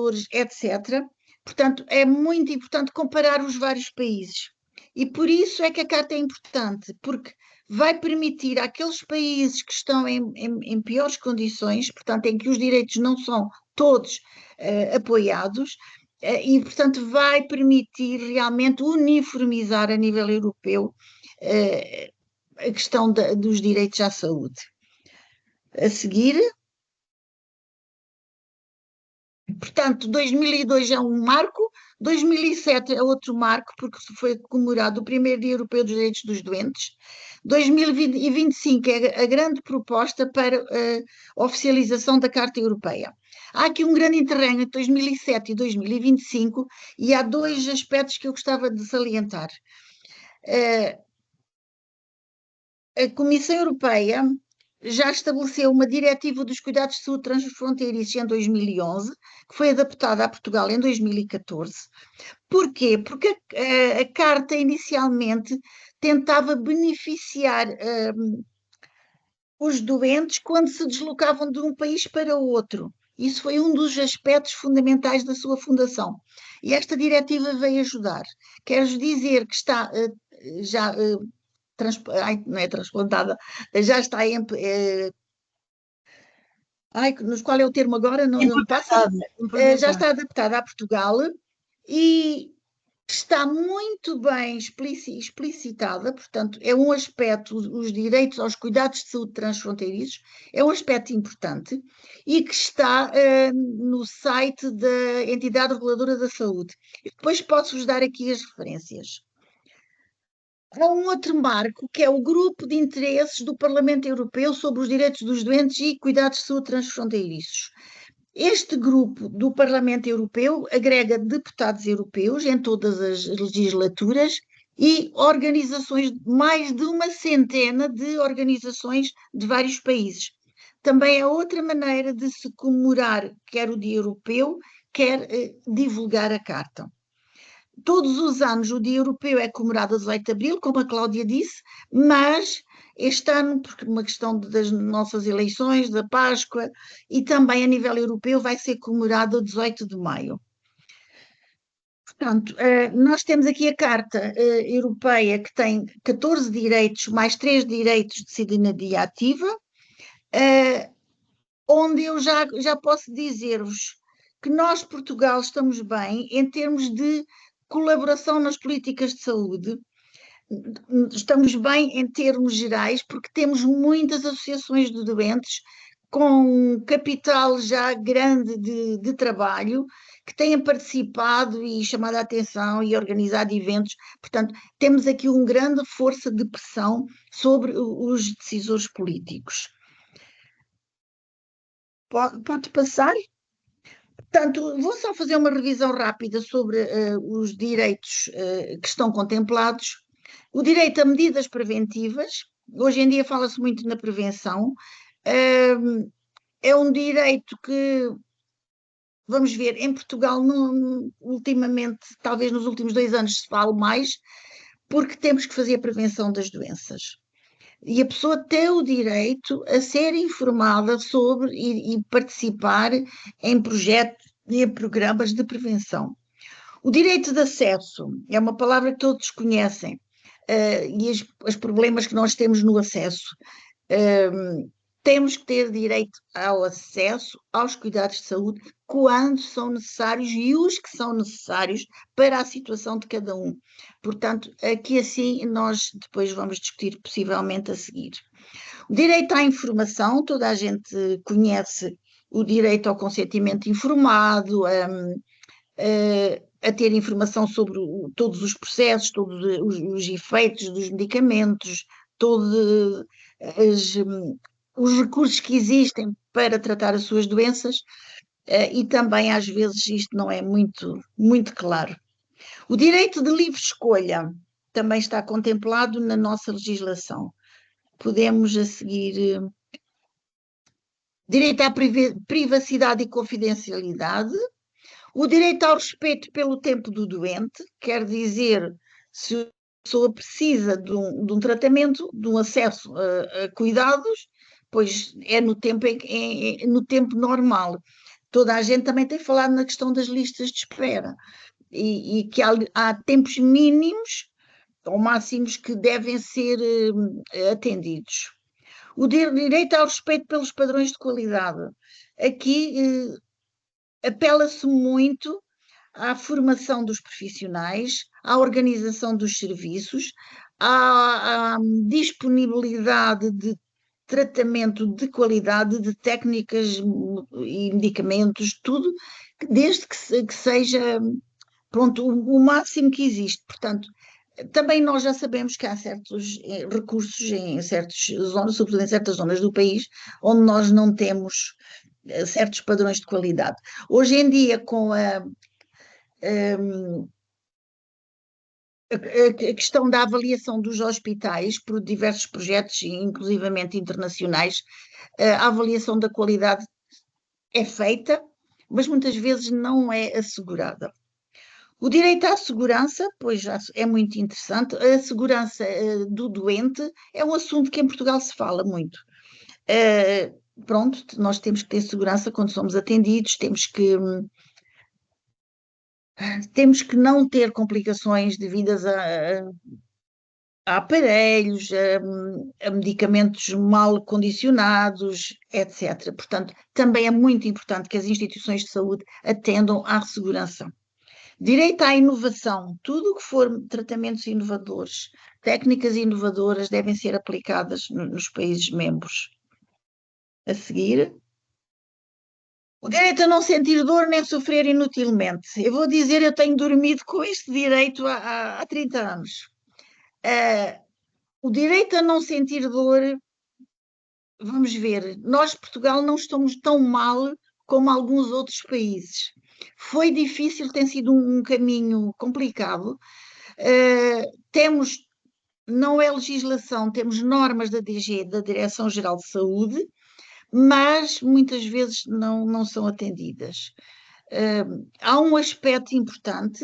trabalhadores, etc. Portanto, é muito importante comparar os vários países. E por isso é que a Carta é importante, porque vai permitir àqueles países que estão em piores condições, portanto, em que os direitos não são todos apoiados, e, portanto, vai permitir realmente uniformizar a nível europeu a questão dos direitos à saúde. A seguir, portanto, 2002 é um marco, 2007 é outro marco, porque foi comemorado o primeiro Dia Europeu dos Direitos dos Doentes. 2025 é a grande proposta para a oficialização da Carta Europeia. Há aqui um grande interregno entre 2007 e 2025 e há dois aspectos que eu gostava de salientar. A Comissão Europeia já estabeleceu uma diretiva dos cuidados de saúde transfronteiriços em 2011, que foi adaptada a Portugal em 2014. Porquê? Porque a Carta inicialmente tentava beneficiar os doentes quando se deslocavam de um país para o outro. Isso foi um dos aspectos fundamentais da sua fundação. E esta diretiva veio ajudar. Quero dizer que está já não é transplantada, já está nos qual é o termo agora? Não me passa. Já está adaptada a Portugal e está muito bem explicitada, portanto, é um aspecto, os direitos aos cuidados de saúde transfronteiriços, é um aspecto importante e que está no site da Entidade Reguladora da Saúde. E depois posso-vos dar aqui as referências. Há um outro marco, que é o Grupo de Interesses do Parlamento Europeu sobre os Direitos dos Doentes e Cuidados de Saúde Transfronteiriços. Este grupo do Parlamento Europeu agrega deputados europeus em todas as legislaturas e organizações, mais de uma centena de organizações de vários países. Também é outra maneira de se comemorar quer o Dia Europeu, quer divulgar a Carta. Todos os anos o Dia Europeu é comemorado a 18 de Abril, como a Cláudia disse, mas este ano, por uma questão das nossas eleições, da Páscoa, e também a nível europeu, vai ser comemorado a 18 de Maio. Portanto, nós temos aqui a Carta Europeia, que tem 14 direitos, mais 3 direitos de cidadania ativa, onde eu já posso dizer-vos que nós, Portugal, estamos bem em termos de colaboração nas políticas de saúde. Estamos bem em termos gerais, porque temos muitas associações de doentes com capital já grande de trabalho, que têm participado e chamado a atenção e organizado eventos. Portanto, temos aqui uma grande força de pressão sobre os decisores políticos. Pode passar? Portanto, vou só fazer uma revisão rápida sobre os direitos que estão contemplados. O direito a medidas preventivas, hoje em dia fala-se muito na prevenção, é um direito que, vamos ver, em Portugal, ultimamente, talvez nos últimos 2 anos se fale mais, porque temos que fazer a prevenção das doenças. E a pessoa tem o direito a ser informada sobre e participar em projetos e em programas de prevenção. O direito de acesso é uma palavra que todos conhecem, e os problemas que nós temos no acesso. Temos que ter direito ao acesso aos cuidados de saúde quando são necessários e os que são necessários para a situação de cada um. Portanto, aqui assim nós depois vamos discutir possivelmente a seguir. O direito à informação, toda a gente conhece o direito ao consentimento informado, a ter informação sobre todos os processos, todos os efeitos dos medicamentos, todos os recursos que existem para tratar as suas doenças, e também às vezes isto não é muito claro. O direito de livre escolha também está contemplado na nossa legislação. Podemos a seguir direito à privacidade e confidencialidade, o direito ao respeito pelo tempo do doente, quer dizer, se a pessoa precisa de um tratamento, de um acesso a cuidados, pois é no tempo normal. toda a gente também tem falado na questão das listas de espera e que há tempos mínimos ou máximos que devem ser atendidos. O direito ao respeito pelos padrões de qualidade. Aqui apela-se muito à formação dos profissionais, à organização dos serviços, à disponibilidade de tratamento de qualidade, de técnicas e medicamentos, tudo, desde que seja, pronto, o máximo que existe. Portanto, também nós já sabemos que há certos recursos em certas zonas, sobretudo em certas zonas do país, onde nós não temos certos padrões de qualidade. Hoje em dia, com a questão da avaliação dos hospitais por diversos projetos, inclusivamente internacionais, a avaliação da qualidade é feita, mas muitas vezes não é assegurada. O direito à segurança, pois já é muito interessante. A segurança do doente é um assunto que em Portugal se fala muito. Pronto, nós temos que ter segurança quando somos atendidos, temos que não ter complicações devidas a aparelhos, a medicamentos mal condicionados, etc. Portanto, também é muito importante que as instituições de saúde atendam à segurança. Direito à inovação. Tudo o que for tratamentos inovadores, técnicas inovadoras devem ser aplicadas nos países membros. A seguir. O direito a não sentir dor nem sofrer inutilmente. Eu vou dizer, eu tenho dormido com este direito há 30 anos. O direito a não sentir dor, vamos ver, nós, Portugal, não estamos tão mal como alguns outros países. Foi difícil, tem sido um caminho complicado. Temos, não é legislação, temos normas da DG, da Direção-Geral de Saúde, mas muitas vezes não são atendidas. Há um aspecto importante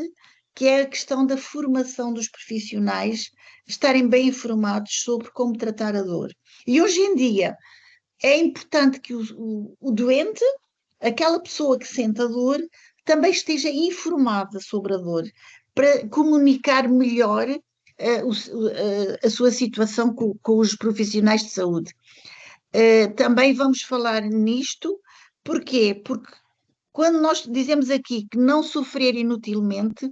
que é a questão da formação dos profissionais, estarem bem informados sobre como tratar a dor. E hoje em dia é importante que o doente, aquela pessoa que sente a dor, também esteja informada sobre a dor, para comunicar melhor a sua situação com os profissionais de saúde. Também vamos falar nisto, porquê? Porque quando nós dizemos aqui que não sofrer inutilmente,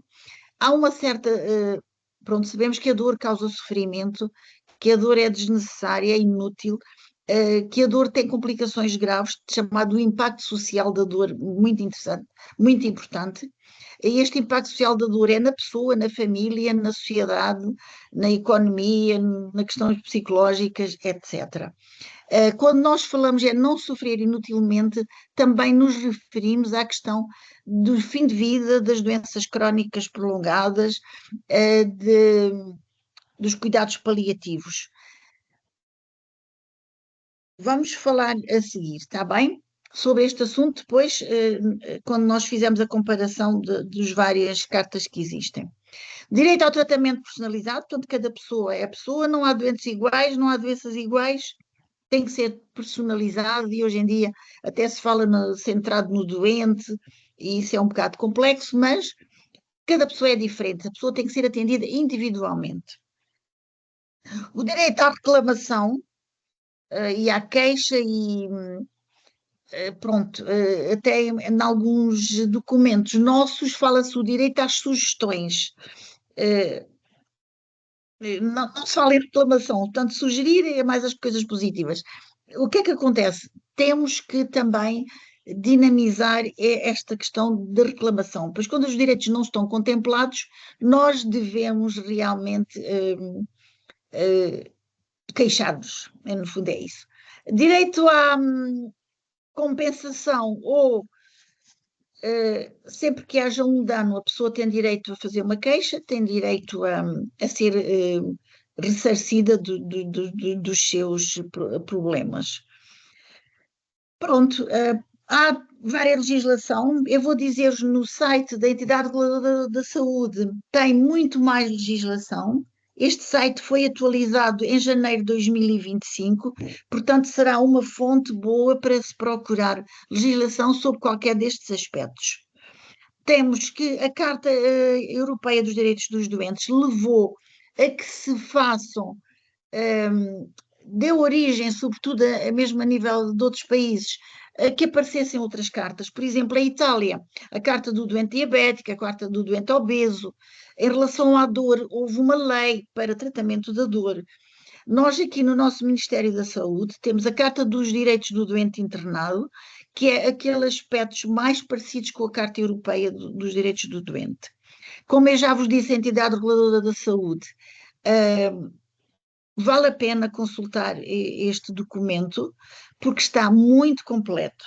há uma certa. Pronto, sabemos que a dor causa sofrimento, que a dor é desnecessária, é inútil, que a dor tem complicações graves, chamado impacto social da dor, muito interessante, muito importante. E este impacto social da dor é na pessoa, na família, na sociedade, na economia, nas questões psicológicas, etc. Quando nós falamos em não sofrer inutilmente, também nos referimos à questão do fim de vida, das doenças crónicas prolongadas, dos cuidados paliativos. Vamos falar a seguir, está bem? Sobre este assunto, depois, quando nós fizermos a comparação das várias cartas que existem. Direito ao tratamento personalizado, portanto, cada pessoa é pessoa, não há doentes iguais, não há doenças iguais, tem que ser personalizado e hoje em dia até se fala centrado no doente e isso é um bocado complexo, mas cada pessoa é diferente, a pessoa tem que ser atendida individualmente. O direito à reclamação e à queixa e pronto, até em alguns documentos nossos fala-se o direito às sugestões. Não se fala em reclamação, portanto, sugerir é mais as coisas positivas. O que é que acontece? Temos que também dinamizar esta questão de reclamação, pois quando os direitos não estão contemplados, nós devemos realmente queixar-nos, no fundo é isso. Direito à compensação ou sempre que haja um dano, a pessoa tem direito a fazer uma queixa, tem direito a ser ressarcida dos seus problemas. Pronto, há várias legislação. Eu vou dizer-vos no site da Entidade Reguladora da Saúde, tem muito mais legislação Este site foi atualizado em janeiro de 2025, portanto, será uma fonte boa para se procurar legislação sobre qualquer destes aspectos. Temos que a Carta Europeia dos Direitos dos Doentes levou a que se façam, deu origem, sobretudo, mesmo a nível de outros países, a que aparecessem outras cartas. Por exemplo, a Itália, a Carta do Doente Diabético, a Carta do Doente Obeso. Em relação à dor, houve uma lei para tratamento da dor. Nós aqui no nosso Ministério da Saúde temos a Carta dos Direitos do Doente Internado, que é aqueles aspectos mais parecidos com a Carta Europeia dos Direitos do Doente. Como eu já vos disse, a entidade reguladora da saúde, vale a pena consultar este documento, porque está muito completo.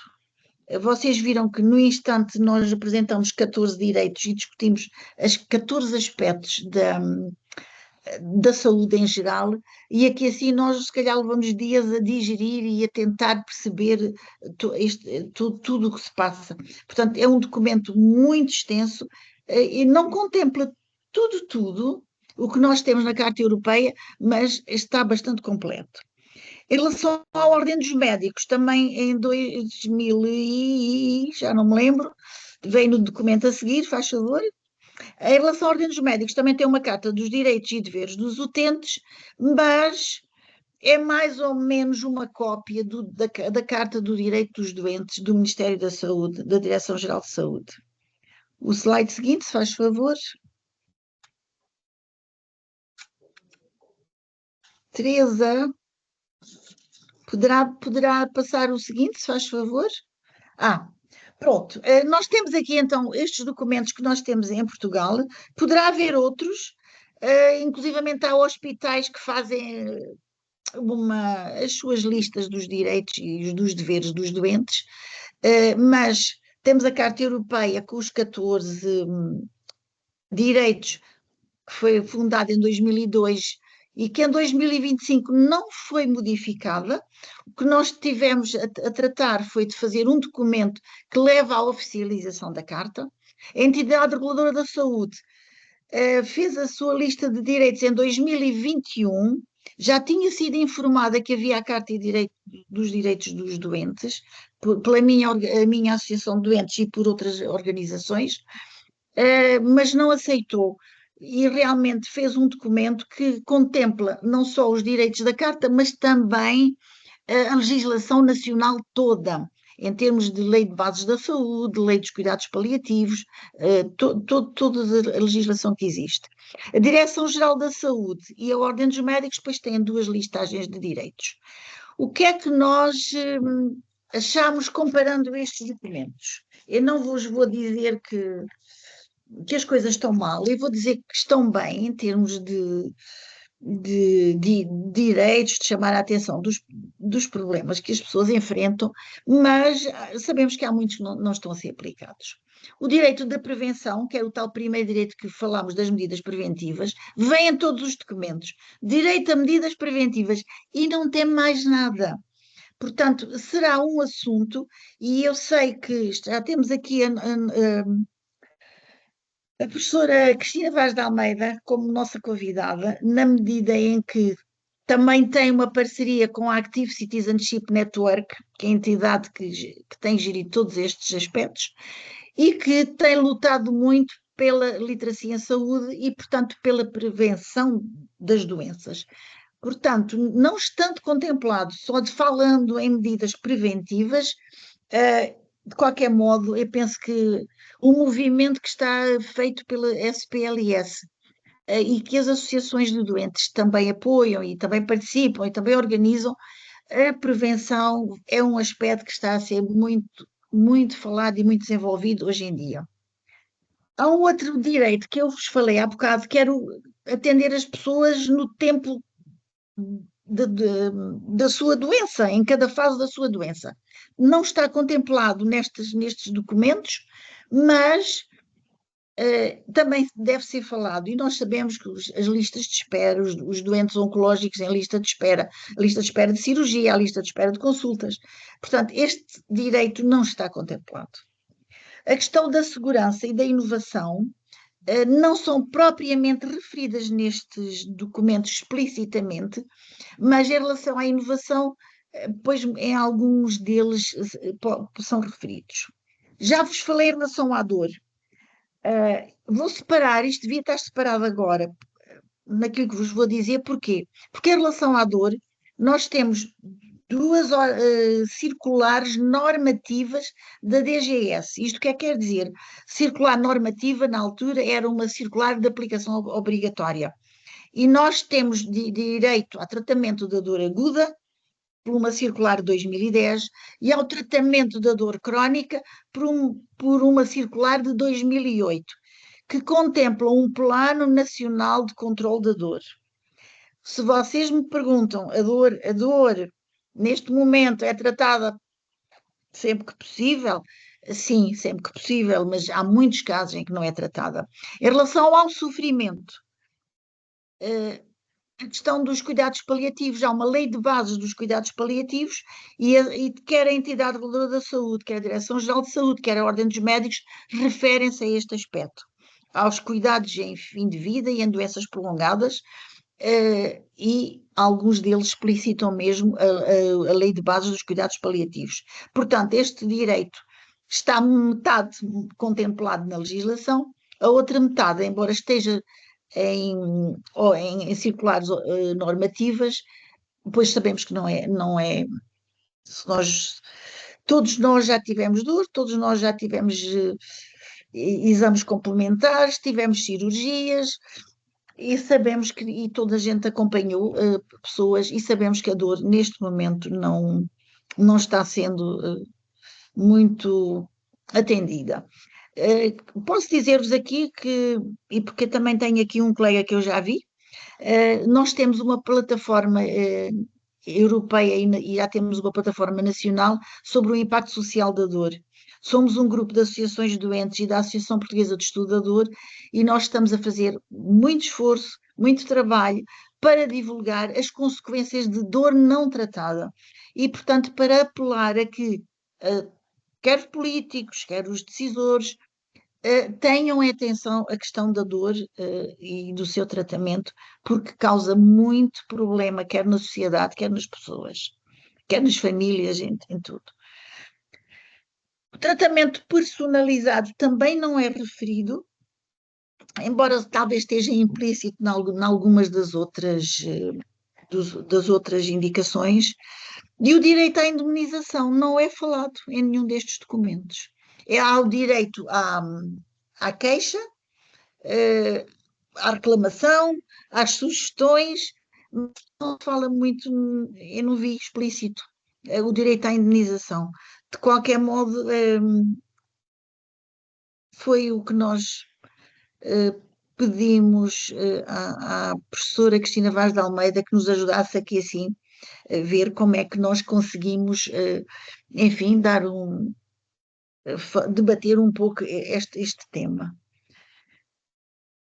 Vocês viram que no instante nós apresentamos 14 direitos e discutimos os 14 aspectos da saúde em geral, e aqui assim nós se calhar levamos dias a digerir e a tentar perceber tudo o que se passa. Portanto, é um documento muito extenso e não contempla tudo o que nós temos na Carta Europeia, mas está bastante completo. Em relação à Ordem dos Médicos, também em 2000 e já não me lembro, vem no documento a seguir, faz favor. Em relação à Ordem dos Médicos, também tem uma Carta dos Direitos e Deveres dos Utentes, mas é mais ou menos uma cópia da Carta do Direito dos Doentes do Ministério da Saúde, da Direção-Geral de Saúde. O slide seguinte, se faz favor. Teresa, poderá passar o seguinte, se faz favor? Pronto. Nós temos aqui então estes documentos que nós temos em Portugal. Poderá haver outros, inclusivamente há hospitais que fazem as suas listas dos direitos e dos deveres dos doentes, mas temos a Carta Europeia com os 14 direitos, que foi fundada em 2002 e que em 2025 não foi modificada. O que nós tivemos a tratar foi de fazer um documento que leva à oficialização da Carta. A entidade reguladora da saúde fez a sua lista de direitos em 2021, já tinha sido informada que havia a Carta dos Direitos dos Doentes, pela a minha Associação de Doentes e por outras organizações, mas não aceitou e realmente fez um documento que contempla não só os direitos da Carta, mas também a legislação nacional toda, em termos de lei de bases da saúde, lei dos cuidados paliativos, toda a legislação que existe. A Direção-Geral da Saúde e a Ordem dos Médicos depois têm duas listagens de direitos. O que é que nós achamos comparando estes documentos? Eu não vos vou dizer que as coisas estão mal, eu vou dizer que estão bem em termos de direitos, de chamar a atenção dos problemas que as pessoas enfrentam, mas sabemos que há muitos que não estão a ser aplicados. O direito da prevenção, que é o tal primeiro direito que falámos das medidas preventivas, vem em todos os documentos. Direito a medidas preventivas e não tem mais nada. Portanto, será um assunto, e eu sei que já temos aqui a professora Cristina Vaz de Almeida como nossa convidada, na medida em que também tem uma parceria com a Active Citizenship Network, que é a entidade que tem gerido todos estes aspectos, e que tem lutado muito pela literacia em saúde e, portanto, pela prevenção das doenças. Portanto, não estando contemplado, só de falando em medidas preventivas, de qualquer modo, eu penso que o movimento que está feito pela SPLS e que as associações de doentes também apoiam e também participam e também organizam, a prevenção é um aspecto que está a ser muito, muito falado e muito desenvolvido hoje em dia. Há um outro direito que eu vos falei há bocado, que era atender as pessoas no tempo da sua doença, em cada fase da sua doença. Não está contemplado nestes documentos, mas também deve ser falado, e nós sabemos que as listas de espera, os doentes oncológicos em lista de espera, a lista de espera de cirurgia, a lista de espera de consultas. Portanto, este direito não está contemplado. A questão da segurança e da inovação não são propriamente referidas nestes documentos explicitamente, mas em relação à inovação, pois em alguns deles são referidos. Já vos falei em relação à dor. Vou separar, isto devia estar separado agora, naquilo que vos vou dizer, porquê? Porque em relação à dor, nós temos duas circulares normativas da DGS. Isto quer dizer? Circular normativa, na altura, era uma circular de aplicação obrigatória. E nós temos direito a tratamento da dor aguda, por uma circular de 2010, e ao tratamento da dor crónica, por uma circular de 2008, que contempla um Plano Nacional de Controlo da Dor. Se vocês me perguntam, a dor neste momento é tratada sempre que possível? Sim, sempre que possível, mas há muitos casos em que não é tratada. Em relação ao sofrimento, a questão dos cuidados paliativos, há uma lei de bases dos cuidados paliativos e quer a entidade reguladora da saúde, quer a Direção-Geral de Saúde, quer a Ordem dos Médicos, referem-se a este aspecto, aos cuidados em fim de vida e em doenças prolongadas, e alguns deles explicitam mesmo a lei de bases dos cuidados paliativos. Portanto, este direito está metade contemplado na legislação, a outra metade, embora esteja em circulares normativas, pois sabemos que não é, todos nós já tivemos dor, todos nós já tivemos exames complementares, tivemos cirurgias, e sabemos que, e toda a gente acompanhou pessoas, e sabemos que a dor neste momento não está sendo muito atendida. Posso dizer-vos aqui que, e porque também tenho aqui um colega que eu já vi, nós temos uma plataforma europeia e já temos uma plataforma nacional sobre o impacto social da dor. Somos um grupo de associações de doentes e da Associação Portuguesa de Estudo da Dor, e nós estamos a fazer muito esforço, muito trabalho para divulgar as consequências de dor não tratada. E, portanto, para apelar a que quer os políticos, quer os decisores, tenham em atenção a questão da dor e do seu tratamento, porque causa muito problema, quer na sociedade, quer nas pessoas, quer nas famílias, em tudo. O tratamento personalizado também não é referido, embora talvez esteja implícito em algumas das outras indicações, e o direito à indemnização não é falado em nenhum destes documentos. Há o direito à queixa, à reclamação, às sugestões, mas não se fala muito, eu não vi explícito o direito à indemnização. De qualquer modo, foi o que nós pedimos à professora Cristina Vaz de Almeida que nos ajudasse aqui assim a ver como é que nós conseguimos, enfim, debater um pouco este tema.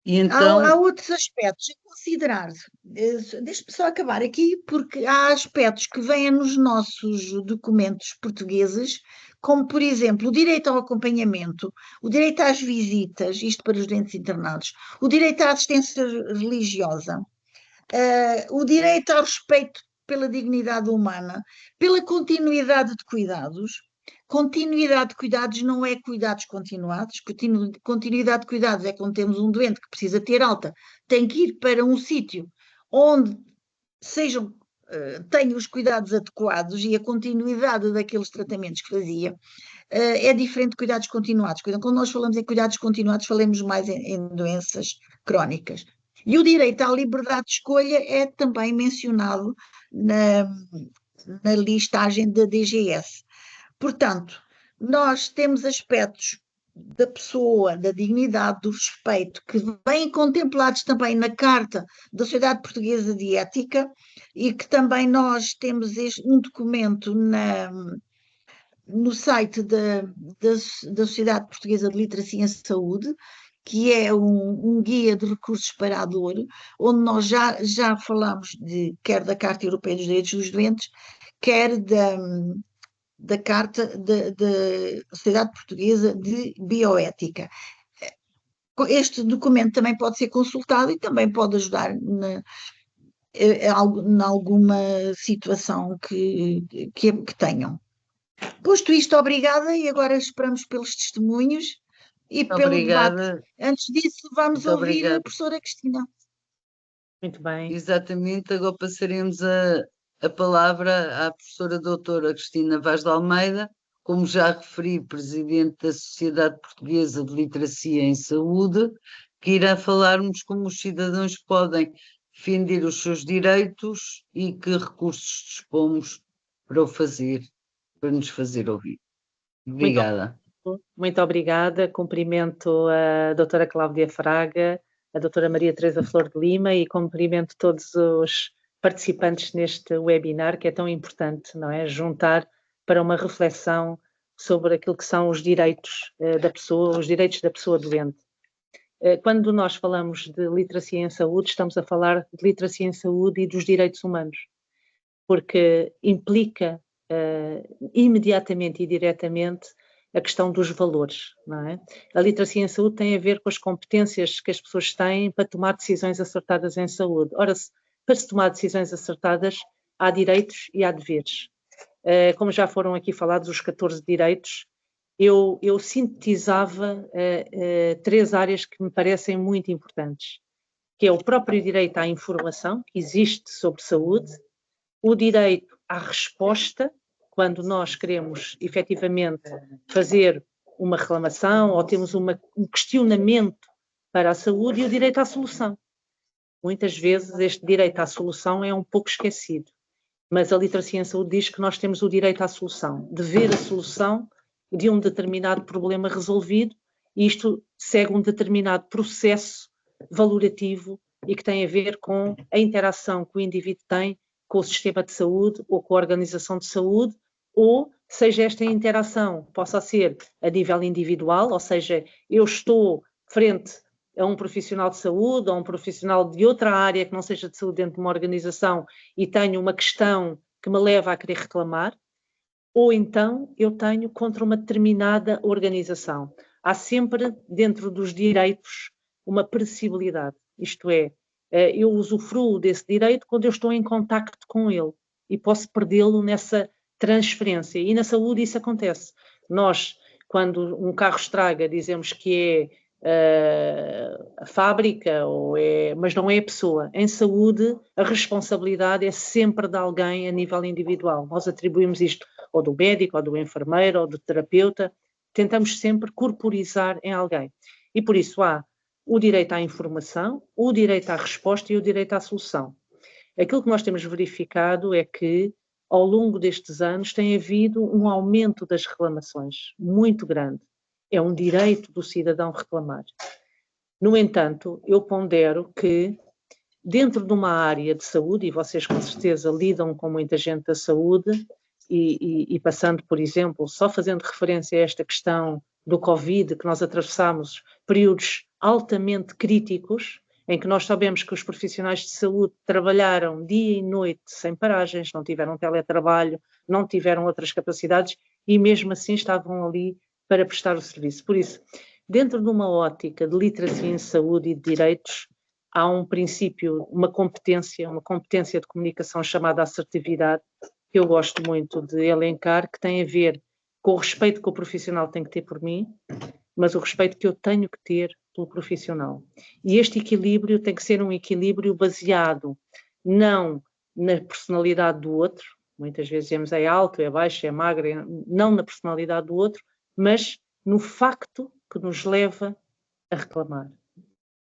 E então... Há outros aspectos a considerar. Deixe-me só acabar aqui, porque há aspectos que vêm nos nossos documentos portugueses, como, por exemplo, o direito ao acompanhamento, o direito às visitas, isto para os doentes internados, o direito à assistência religiosa, o direito ao respeito pela dignidade humana, pela continuidade de cuidados. Continuidade de cuidados não é cuidados continuados. Continuidade de cuidados é quando temos um doente que precisa ter alta, tem que ir para um sítio onde tenha os cuidados adequados e a continuidade daqueles tratamentos que fazia. É diferente de cuidados continuados. Quando nós falamos em cuidados continuados, falamos mais em doenças crónicas. E o direito à liberdade de escolha é também mencionado na listagem da DGS. Portanto, nós temos aspectos da pessoa, da dignidade, do respeito, que vêm contemplados também na Carta da Sociedade Portuguesa de Ética, e que também nós temos um documento no site da Sociedade Portuguesa de Literacia em Saúde, que é um guia de recursos para a dor, onde nós já falamos quer da Carta Europeia dos Direitos dos Doentes, quer da Carta da Sociedade Portuguesa de Bioética. este documento também pode ser consultado e também pode ajudar em alguma situação que tenham. Posto isto, obrigada, e agora esperamos pelos testemunhos e pelo debate. Antes disso, vamos ouvir a professora Cristina. Muito bem. Exatamente, agora passaremos a palavra à professora doutora Cristina Vaz de Almeida, como já referi, presidente da Sociedade Portuguesa de Literacia em Saúde, que irá falar-nos como os cidadãos podem defender os seus direitos e que recursos dispomos para o fazer, para nos fazer ouvir. Obrigada. Muito obrigada. Cumprimento a doutora Cláudia Fraga, a doutora Maria Teresa Flor de Lima e cumprimento todos os participantes neste webinar, que é tão importante, não é? Juntar para uma reflexão sobre aquilo que são os direitos da pessoa, os direitos da pessoa doente. Quando nós falamos de literacia em saúde, estamos a falar de literacia em saúde e dos direitos humanos, porque implica imediatamente e diretamente a questão dos valores, não é? A literacia em saúde tem a ver com as competências que as pessoas têm para tomar decisões acertadas em saúde. Ora, para se tomar decisões acertadas, há direitos e há deveres. Como já foram aqui falados os 14 direitos, eu sintetizava 3 áreas que me parecem muito importantes, que é o próprio direito à informação, que existe sobre saúde, o direito à resposta, quando nós queremos efetivamente fazer uma reclamação ou temos um questionamento para a saúde, e o direito à solução. Muitas vezes este direito à solução é um pouco esquecido, mas a literacia em saúde diz que nós temos o direito à solução, de ver a solução de um determinado problema resolvido, e isto segue um determinado processo valorativo e que tem a ver com a interação que o indivíduo tem com o sistema de saúde ou com a organização de saúde, ou seja esta interação possa ser a nível individual, ou seja, eu estou frente a um profissional de saúde ou um profissional de outra área que não seja de saúde dentro de uma organização e tenho uma questão que me leva a querer reclamar, ou então eu tenho contra uma determinada organização. Há sempre, dentro dos direitos, uma precibilidade, isto é, eu usufruo desse direito quando eu estou em contacto com ele e posso perdê-lo nessa transferência. E na saúde isso acontece. Nós, quando um carro estraga, dizemos que é a fábrica, mas não é a pessoa. Em saúde, a responsabilidade é sempre de alguém a nível individual. Nós atribuímos isto ou do médico, ou do enfermeiro, ou do terapeuta. Tentamos sempre corporizar em alguém. E por isso há o direito à informação, o direito à resposta e o direito à solução. Aquilo que nós temos verificado é que, ao longo destes anos, tem havido um aumento das reclamações muito grande. É um direito do cidadão reclamar. No entanto, eu pondero que, dentro de uma área de saúde, e vocês com certeza lidam com muita gente da saúde, e passando, por exemplo, só fazendo referência a esta questão do Covid, que nós atravessamos períodos altamente críticos, em que nós sabemos que os profissionais de saúde trabalharam dia e noite sem paragens, não tiveram teletrabalho, não tiveram outras capacidades e mesmo assim estavam ali para prestar o serviço. Por isso, dentro de uma ótica de literacia em saúde e de direitos, há um princípio, uma competência de comunicação chamada assertividade, que eu gosto muito de elencar, que tem a ver com o respeito que o profissional tem que ter por mim, mas o respeito que eu tenho que ter pelo profissional. E este equilíbrio tem que ser um equilíbrio baseado não na personalidade do outro, muitas vezes dizemos é alto, é baixo, é magro, não na personalidade do outro, mas no facto que nos leva a reclamar.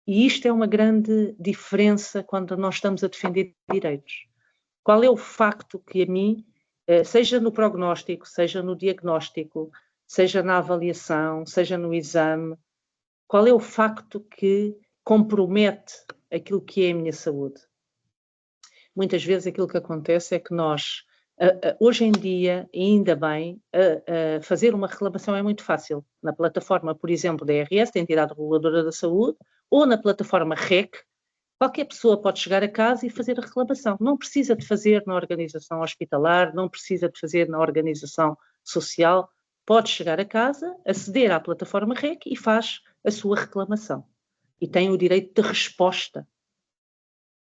E isto é uma grande diferença quando nós estamos a defender direitos. Qual é o facto que a mim, seja no prognóstico, seja no diagnóstico, seja na avaliação, seja no exame, qual é o facto que compromete aquilo que é a minha saúde? Muitas vezes aquilo que acontece é que nós, hoje em dia, ainda bem, fazer uma reclamação é muito fácil. Na plataforma, por exemplo, da IRS, da Entidade Reguladora da Saúde, ou na plataforma REC, qualquer pessoa pode chegar a casa e fazer a reclamação. Não precisa de fazer na organização hospitalar, não precisa de fazer na organização social. Pode chegar a casa, aceder à plataforma REC e faz a sua reclamação. e tem o direito de resposta.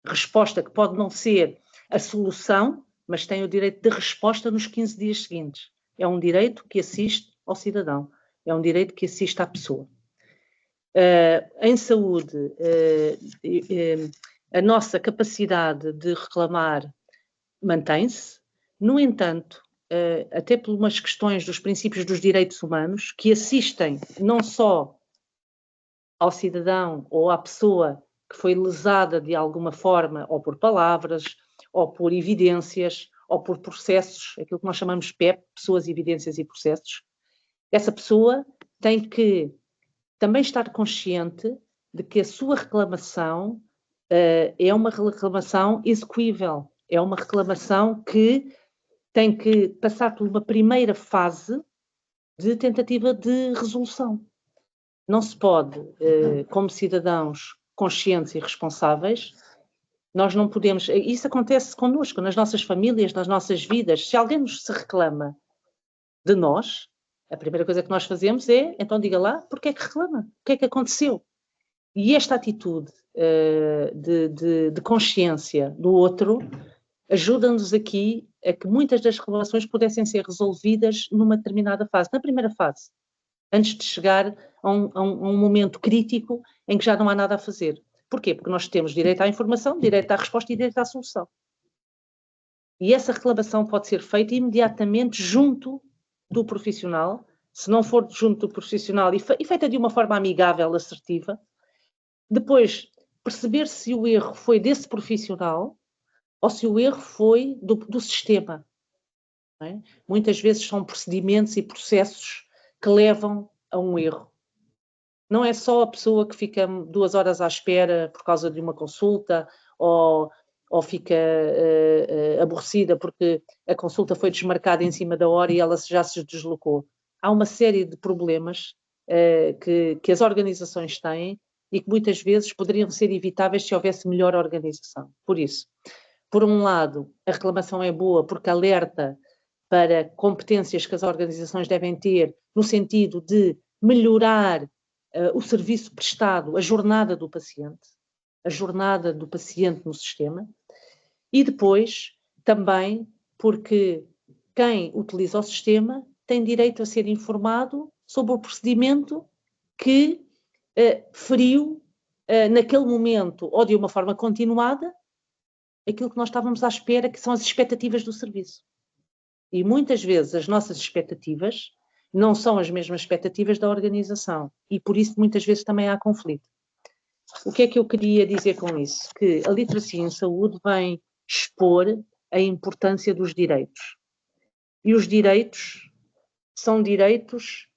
Resposta que pode não ser a solução, mas tem o direito de resposta nos 15 dias seguintes. É um direito que assiste ao cidadão, é um direito que assiste à pessoa. Em saúde, a nossa capacidade de reclamar mantém-se, no entanto, até por umas questões dos princípios dos direitos humanos, que assistem não só ao cidadão ou à pessoa que foi lesada de alguma forma, ou por palavras, ou por evidências, ou por processos, aquilo que nós chamamos PEP, pessoas, evidências e processos, essa pessoa tem que também estar consciente de que a sua reclamação é uma reclamação execuível, é uma reclamação que tem que passar por uma primeira fase de tentativa de resolução. Não se pode, como cidadãos conscientes e responsáveis, nós não podemos... Isso acontece connosco, nas nossas famílias, nas nossas vidas. Se alguém nos se reclama de nós, a primeira coisa que nós fazemos é, então diga lá, porque é que reclama? O que é que aconteceu? E esta atitude de consciência do outro ajuda-nos aqui a que muitas das reclamações pudessem ser resolvidas numa determinada fase, na primeira fase, antes de chegar a um momento crítico em que já não há nada a fazer. Porquê? Porque nós temos direito à informação, direito à resposta e direito à solução. E essa reclamação pode ser feita imediatamente junto do profissional, se não for junto do profissional e feita de uma forma amigável, assertiva, depois perceber se o erro foi desse profissional ou se o erro foi do sistema. Não é? Muitas vezes são procedimentos e processos que levam a um erro. Não é só a pessoa que fica 2 horas à espera por causa de uma consulta ou fica aborrecida porque a consulta foi desmarcada em cima da hora e ela já se deslocou. Há uma série de problemas que as organizações têm e que muitas vezes poderiam ser evitáveis se houvesse melhor organização. Por isso, por um lado, a reclamação é boa porque alerta para competências que as organizações devem ter no sentido de melhorar o serviço prestado, a jornada do paciente no sistema, e depois também porque quem utiliza o sistema tem direito a ser informado sobre o procedimento que feriu naquele momento ou de uma forma continuada aquilo que nós estávamos à espera, que são as expectativas do serviço. E muitas vezes as nossas expectativas não são as mesmas expectativas da organização e por isso muitas vezes também há conflito. O que é que eu queria dizer com isso? Que a literacia em saúde vem expor a importância dos direitos. E os direitos são direitos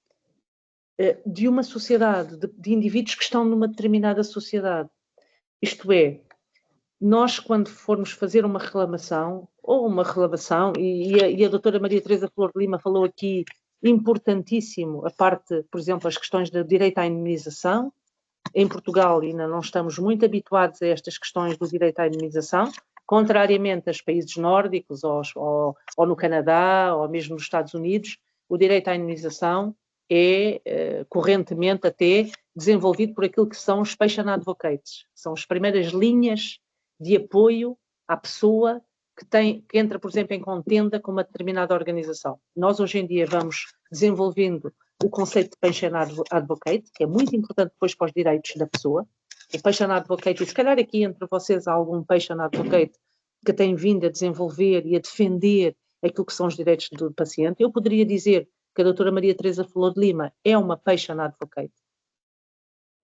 de uma sociedade, de indivíduos que estão numa determinada sociedade. Isto é, nós quando formos fazer uma reclamação, e a doutora Maria Teresa Flor de Lima falou aqui, importantíssimo, a parte, por exemplo, as questões do direito à indemnização. Em Portugal ainda não estamos muito habituados a estas questões do direito à indemnização, contrariamente aos países nórdicos ou no Canadá ou mesmo nos Estados Unidos, o direito à indemnização é correntemente até desenvolvido por aquilo que são os patient advocates, são as primeiras linhas de apoio à pessoa que entra, por exemplo, em contenda com uma determinada organização. Nós hoje em dia vamos desenvolvendo o conceito de patient advocate, que é muito importante depois para os direitos da pessoa. O patient advocate, e se calhar aqui entre vocês há algum patient advocate que tem vindo a desenvolver e a defender aquilo que são os direitos do paciente, eu poderia dizer que a doutora Maria Teresa Flor de Lima é uma patient advocate.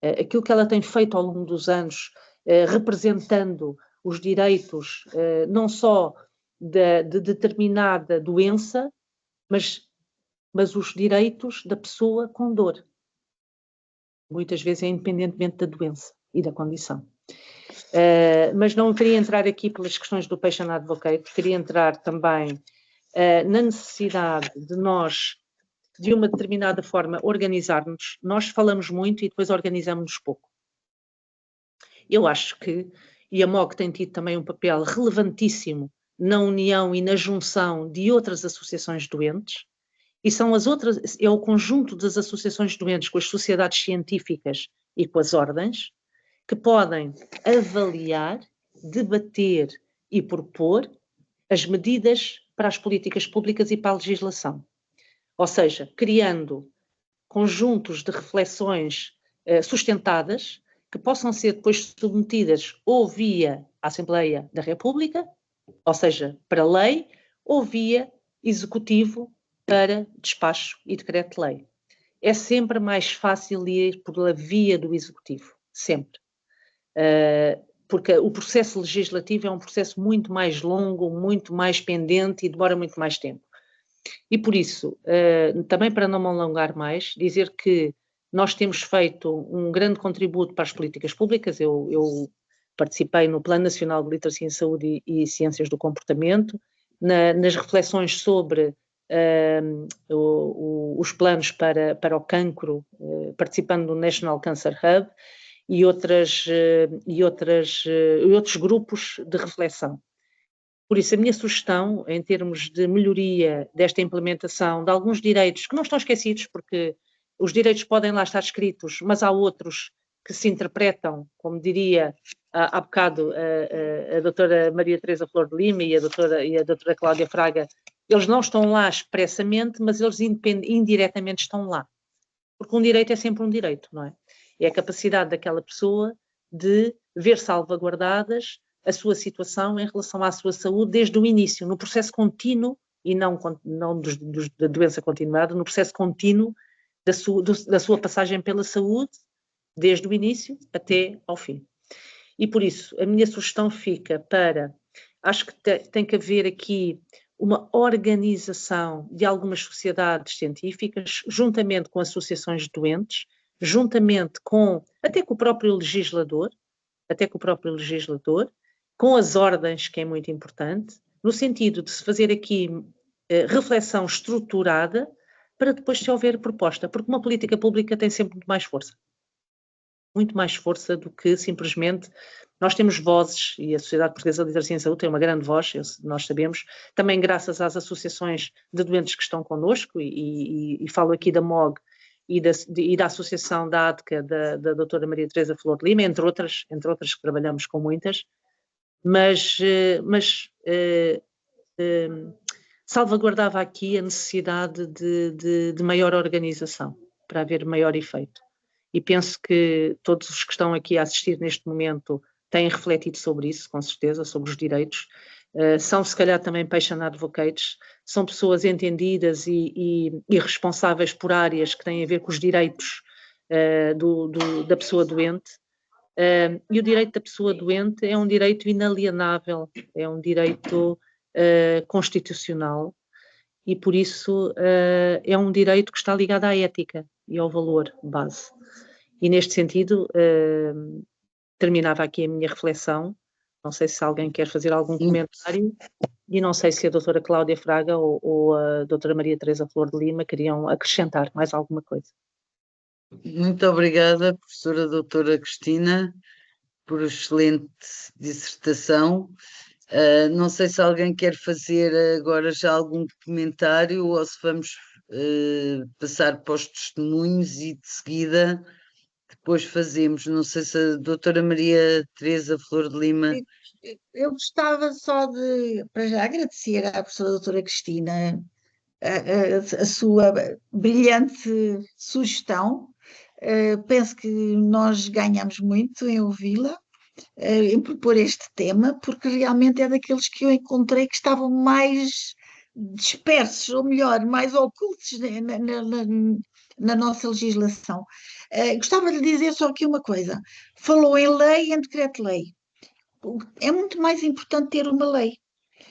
Aquilo que ela tem feito ao longo dos anos, representando os direitos não só de determinada doença, mas os direitos da pessoa com dor. Muitas vezes é independentemente da doença e da condição. Mas não queria entrar aqui pelas questões do patient advocate, queria entrar também na necessidade de nós, de uma determinada forma, organizarmos. Nós falamos muito e depois organizamos-nos pouco. Eu acho que, e a MOG tem tido também um papel relevantíssimo na união e na junção de outras associações doentes, e são é o conjunto das associações doentes com as sociedades científicas e com as ordens, que podem avaliar, debater e propor as medidas para as políticas públicas e para a legislação. Ou seja, criando conjuntos de reflexões sustentadas que possam ser depois submetidas ou via Assembleia da República, ou seja, para lei, ou via Executivo para despacho e decreto-lei. É sempre mais fácil ir pela via do Executivo, sempre. Porque o processo legislativo é um processo muito mais longo, muito mais pendente e demora muito mais tempo. E por isso, também para não me alongar mais, dizer que nós temos feito um grande contributo para as políticas públicas. Eu participei no Plano Nacional de Literacia em Saúde e Ciências do Comportamento, nas reflexões sobre os planos para o cancro, participando do National Cancer Hub e outros grupos de reflexão. Por isso, a minha sugestão, em termos de melhoria desta implementação de alguns direitos, que não estão esquecidos, porque os direitos podem lá estar escritos, mas há outros que se interpretam, como diria há bocado a doutora Maria Teresa Flor de Lima e a doutora Cláudia Fraga, eles não estão lá expressamente, mas eles indiretamente estão lá. Porque um direito é sempre um direito, não é? É a capacidade daquela pessoa de ver salvaguardadas a sua situação em relação à sua saúde desde o início, no processo contínuo, e não da doença continuada, no processo contínuo da sua passagem pela saúde, desde o início até ao fim. E por isso, a minha sugestão fica para, acho que tem que haver aqui uma organização de algumas sociedades científicas, juntamente com associações de doentes, juntamente até com o próprio legislador, com as ordens, que é muito importante, no sentido de se fazer aqui reflexão estruturada para depois se houver proposta, porque uma política pública tem sempre muito mais força do que simplesmente nós temos vozes, e a Sociedade Portuguesa de Literacia em Saúde tem uma grande voz, nós sabemos, também graças às associações de doentes que estão connosco, e falo aqui da MOG e da Associação da ADCA, da doutora Maria Teresa Flor de Lima, entre outras que trabalhamos com muitas, mas salvaguardava aqui a necessidade de maior organização, para haver maior efeito. E penso que todos os que estão aqui a assistir neste momento têm refletido sobre isso, com certeza, sobre os direitos. São, se calhar, também patient advocates, são pessoas entendidas e responsáveis por áreas que têm a ver com os direitos da pessoa doente. E o direito da pessoa doente é um direito inalienável, é um direito constitucional, e por isso é um direito que está ligado à ética e ao valor base. E neste sentido, terminava aqui a minha reflexão. Não sei se alguém quer fazer algum comentário, e não sei se a doutora Cláudia Fraga ou a doutora Maria Teresa Flor de Lima queriam acrescentar mais alguma coisa. Muito obrigada, professora doutora Cristina, por excelente dissertação. Não sei se alguém quer fazer agora já algum comentário ou se vamos passar para os testemunhos e de seguida depois fazemos. Não sei se a doutora Maria Teresa Flor de Lima... Eu gostava só de, para já, agradecer à professora doutora Cristina a sua brilhante sugestão. Penso que nós ganhamos muito em ouvi-la, em propor este tema, porque realmente é daqueles que eu encontrei que estavam mais dispersos, ou melhor, mais ocultos na nossa legislação. Gostava de lhe dizer só aqui uma coisa. Falou em lei e em decreto-lei. É muito mais importante ter uma lei.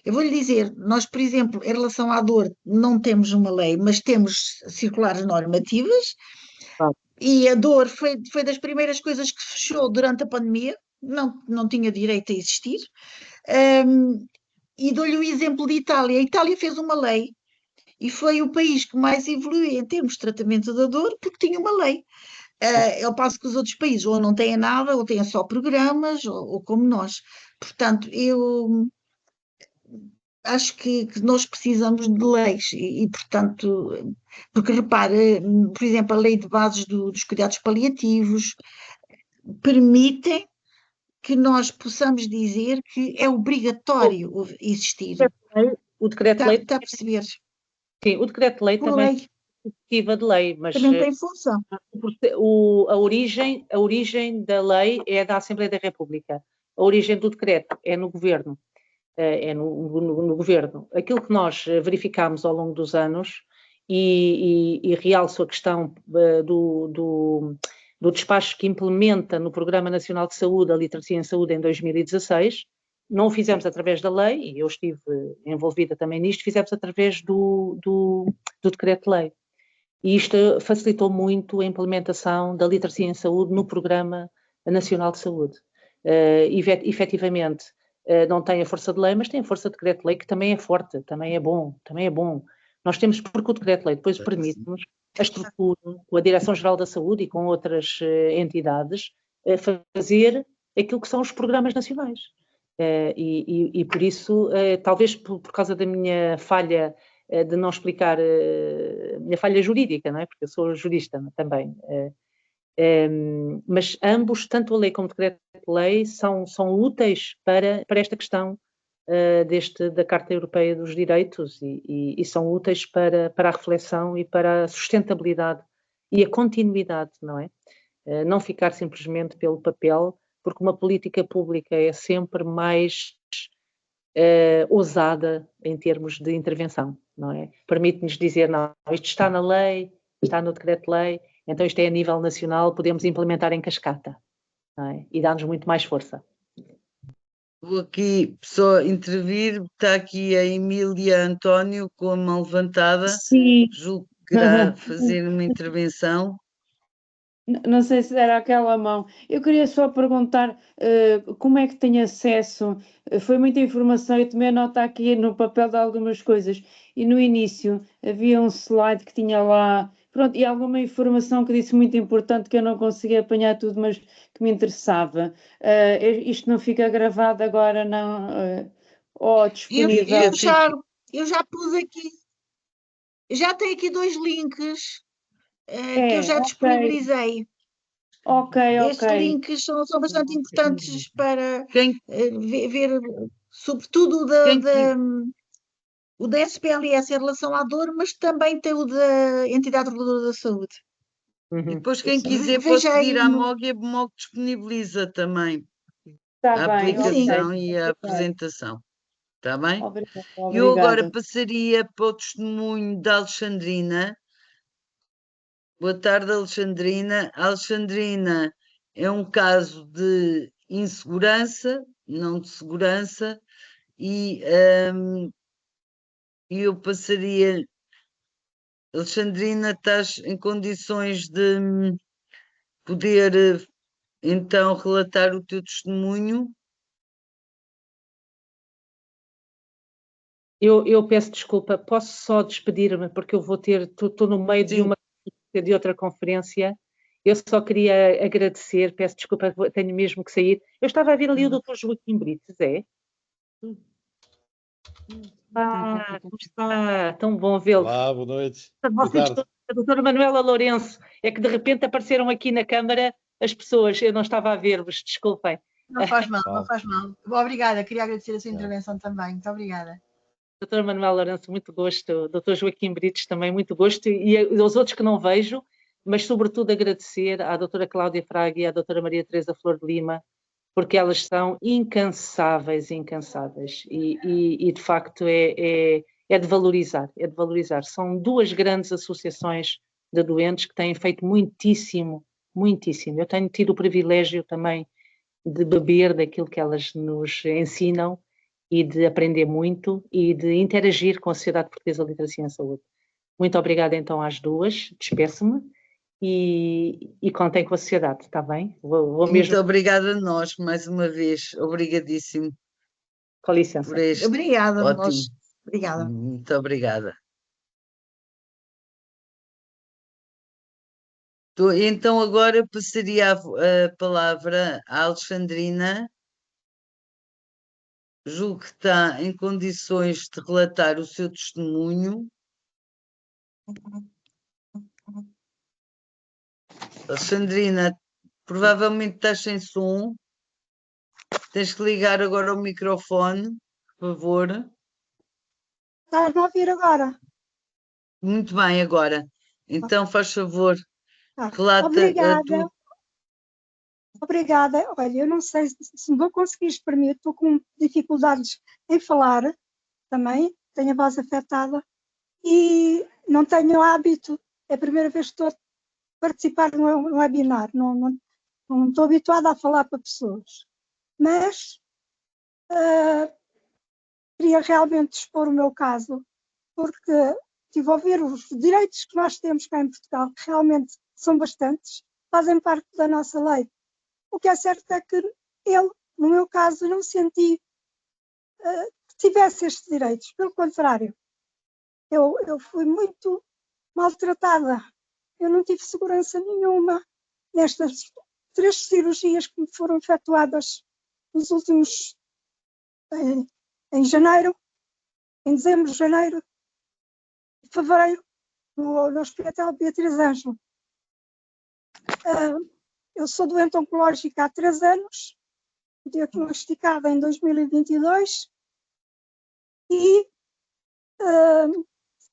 Eu vou lhe dizer, nós, por exemplo, em relação à dor, não temos uma lei, mas temos circulares normativas, e a dor foi das primeiras coisas que se fechou durante a pandemia, não tinha direito a existir. E dou-lhe o exemplo de Itália. A Itália fez uma lei e foi o país que mais evoluiu em termos de tratamento da dor, porque tinha uma lei. Ao passo que os outros países ou não têm nada, ou têm só programas, ou como nós. Portanto, eu acho que nós precisamos de leis portanto, porque repare, por exemplo, a lei de bases dos cuidados paliativos, permitem que nós possamos dizer que é obrigatório existir. O decreto-lei. Está a perceber? Sim, o decreto-lei também é executiva de lei, mas também tem função. A origem da lei é da Assembleia da República. A origem do decreto é no governo. É no governo. Aquilo que nós verificámos ao longo dos anos, e realço a questão do despacho que implementa no Programa Nacional de Saúde a literacia em saúde em 2016, não o fizemos através da lei, e eu estive envolvida também nisto, fizemos através do decreto-lei. E isto facilitou muito a implementação da literacia em saúde no Programa Nacional de Saúde. Efetivamente, não tem a força de lei, mas tem a força de decreto-lei, que também é forte, também é bom. Nós temos, porque o decreto-lei depois permite-nos a estrutura, com a Direção-Geral da Saúde e com outras entidades, fazer aquilo que são os programas nacionais. E por isso, talvez por causa da minha falha de não explicar minha falha jurídica, não é? Porque eu sou jurista também. Mas ambos, tanto a lei como o decreto-lei, são úteis para esta questão da Carta Europeia dos Direitos e são úteis para a reflexão e para a sustentabilidade e a continuidade, não é? Não ficar simplesmente pelo papel, porque uma política pública é sempre mais ousada em termos de intervenção, não é? Permite-nos dizer, não, isto está na lei, está no decreto-lei, então isto é a nível nacional, podemos implementar em cascata, não é? E dá-nos muito mais força. Vou aqui só intervir, está aqui a Emília António com a mão levantada. Sim. Julgo que querá fazer uma intervenção. Não sei se era aquela mão. Eu queria só perguntar como é que tem acesso. Foi muita informação, eu tomei nota aqui no papel de algumas coisas. E no início havia um slide que tinha lá, pronto, e alguma informação que disse muito importante que eu não consegui apanhar tudo, mas que me interessava. Isto não fica gravado agora, não? Ou disponível? Eu já pus aqui, já tenho aqui 2 links que eu já disponibilizei. Estes links são bastante importantes para ver, sobretudo o da SPLS em relação à dor, mas também tem o da Entidade Reguladora da Saúde. E depois quem quiser pode pedir à MOG e a MOG disponibiliza também a aplicação e a apresentação. Está bem? Obrigada. Eu agora passaria para o testemunho da Alexandrina. Boa tarde, Alexandrina. A Alexandrina é um caso de insegurança, não de segurança, e eu passaria. Alexandrina, estás em condições de poder então relatar o teu testemunho? Eu peço desculpa, posso só despedir-me, porque eu estou no meio de outra conferência. Eu só queria agradecer, peço desculpa, tenho mesmo que sair. Eu estava a ver ali o Dr. Joaquim Brites, é? Como está? Tão bom vê-lo. Olá, boa noite. A doutora Manuela Lourenço, é que de repente apareceram aqui na Câmara as pessoas, eu não estava a ver-vos, desculpem. Não faz mal, não faz mal. Obrigada, queria agradecer a sua intervenção também, muito obrigada. Doutora Manuela Lourenço, muito gosto. Doutor Joaquim Brites, também muito gosto. E aos outros que não vejo, mas sobretudo agradecer à doutora Cláudia Fraga e à doutora Maria Teresa Flor de Lima, porque elas são incansáveis. E de facto é de valorizar, São 2 grandes associações de doentes que têm feito muitíssimo. Eu tenho tido o privilégio também de beber daquilo que elas nos ensinam e de aprender muito e de interagir com a Sociedade Portuguesa de Literacia em Saúde. Muito obrigada então às 2, despeço-me e contem com a sociedade, está bem? Muito obrigada a nós, mais uma vez, obrigadíssimo. Com licença. Obrigada, ótimo. Obrigada. Muito obrigada. Então agora passaria a palavra à Alexandrina. Julgo que está em condições de relatar o seu testemunho. Alexandrina, Provavelmente estás sem som. Tens que ligar agora o microfone, por favor. Estás a ouvir agora? Muito bem, agora. Então, faz favor, relata Obrigada. Obrigada. Olha, eu não sei se vou conseguir exprimir, estou com dificuldades em falar também, tenho a voz afetada e não tenho hábito, é a primeira vez que estou a participar num webinar, não estou habituada a falar para pessoas, mas queria realmente expor o meu caso, porque estive a ouvir os direitos que nós temos cá em Portugal, que realmente são bastantes, fazem parte da nossa lei. O que é certo é que eu, no meu caso, não senti que tivesse estes direitos. Pelo contrário, eu fui muito maltratada. Eu não tive segurança nenhuma nestas 3 cirurgias que me foram efetuadas nos últimos, em janeiro, em dezembro, janeiro e fevereiro, no Hospital Beatriz Ângelo. Eu sou doente oncológica há 3 anos, diagnosticada em 2022 e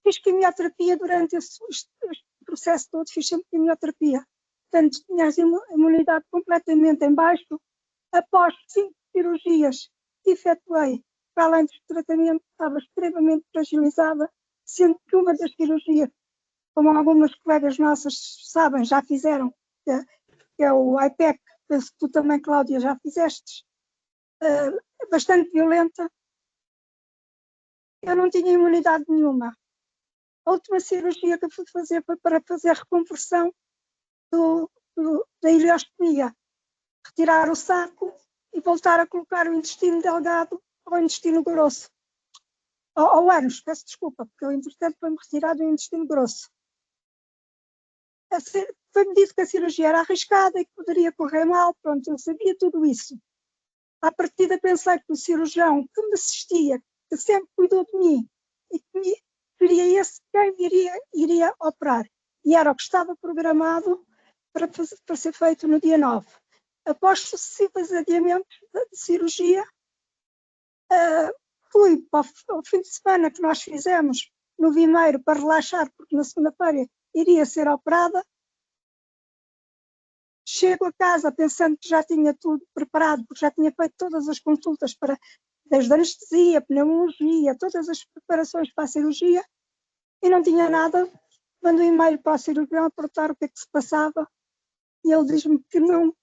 fiz quimioterapia durante este processo todo, fiz sempre quimioterapia. Portanto, tinha a imunidade completamente em baixo. Após 5 cirurgias que efetuei, para além do tratamento, estava extremamente fragilizada, sendo que uma das cirurgias, como algumas colegas nossas sabem, já fizeram, que é o IPEC, penso que tu também, Cláudia, já fizeste, bastante violenta. Eu não tinha imunidade nenhuma. A última cirurgia que eu fui fazer foi para fazer a reconversão da ileostomia, retirar o saco e voltar a colocar o intestino delgado ao intestino grosso. Ao ânus, peço desculpa, porque eu, entretanto, foi-me retirado o intestino grosso. Foi-me dito que a cirurgia era arriscada e que poderia correr mal, pronto, eu sabia tudo isso. À partida pensei que o cirurgião que me assistia, que sempre cuidou de mim, e que seria esse quem iria operar. E era o que estava programado para ser feito no dia 9. Após sucessivos adiamentos de cirurgia, fui para o fim de semana que nós fizemos no Vimeiro para relaxar, porque na segunda-feira iria ser operada. Chego a casa pensando que já tinha tudo preparado, porque já tinha feito todas as consultas desde anestesia, pneumologia, todas as preparações para a cirurgia, e não tinha nada. Mando um e-mail para o cirurgião a perguntar o que é que se passava, e ele diz-me que não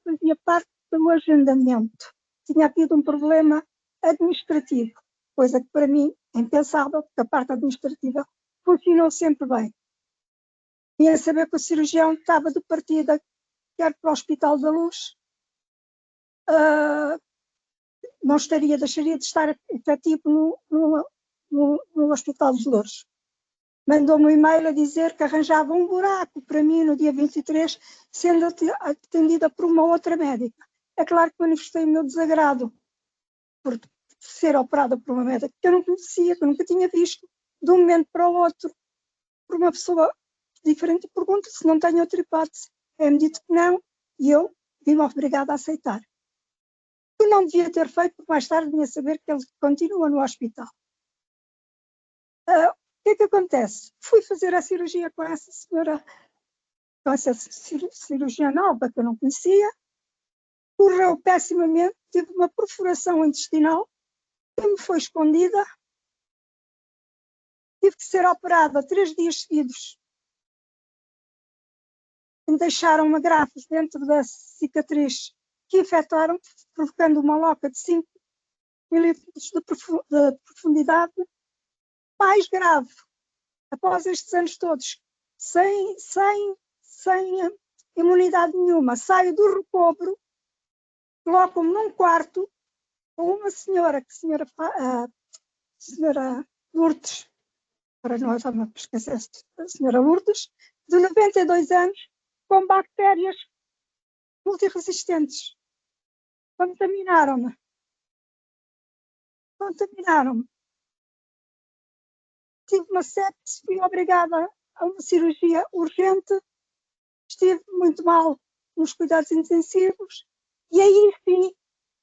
fazia parte do agendamento. Tinha havido um problema administrativo, coisa que para mim é impensável, porque a parte administrativa funcionou sempre bem. Vinha saber que o cirurgião estava de partida, quer para o Hospital da Luz, deixaria de estar efetivo no Hospital dos Louros. Mandou-me um e-mail a dizer que arranjava um buraco para mim no dia 23, sendo atendida por uma outra médica. É claro que manifestei o meu desagrado por ser operada por uma médica que eu não conhecia, que eu nunca tinha visto, de um momento para o outro, por uma pessoa diferente, e pergunto se não tenho outra hipótese. É-me dito que não, e eu vi-me obrigada a aceitar. Eu não devia ter feito, porque mais tarde vinha saber que ele continua no hospital. O que é que acontece? Fui fazer a cirurgia com essa senhora, com essa cirurgia nova que eu não conhecia, correu pessimamente, tive uma perfuração intestinal que me foi escondida, tive que ser operada 3 dias seguidos. Me deixaram agrafos dentro da cicatriz que infectaram, provocando uma loca de 5 milímetros de profundidade. Mais grave, após estes anos todos, sem imunidade nenhuma, saio do recobro, colocam-me num quarto com uma senhora, senhora Lourdes, para nós vamos esquecer a senhora Lourdes, de 92 anos, com bactérias multiresistentes. Contaminaram-me. Tive uma sepse, fui obrigada a uma cirurgia urgente, estive muito mal nos cuidados intensivos, e aí sim,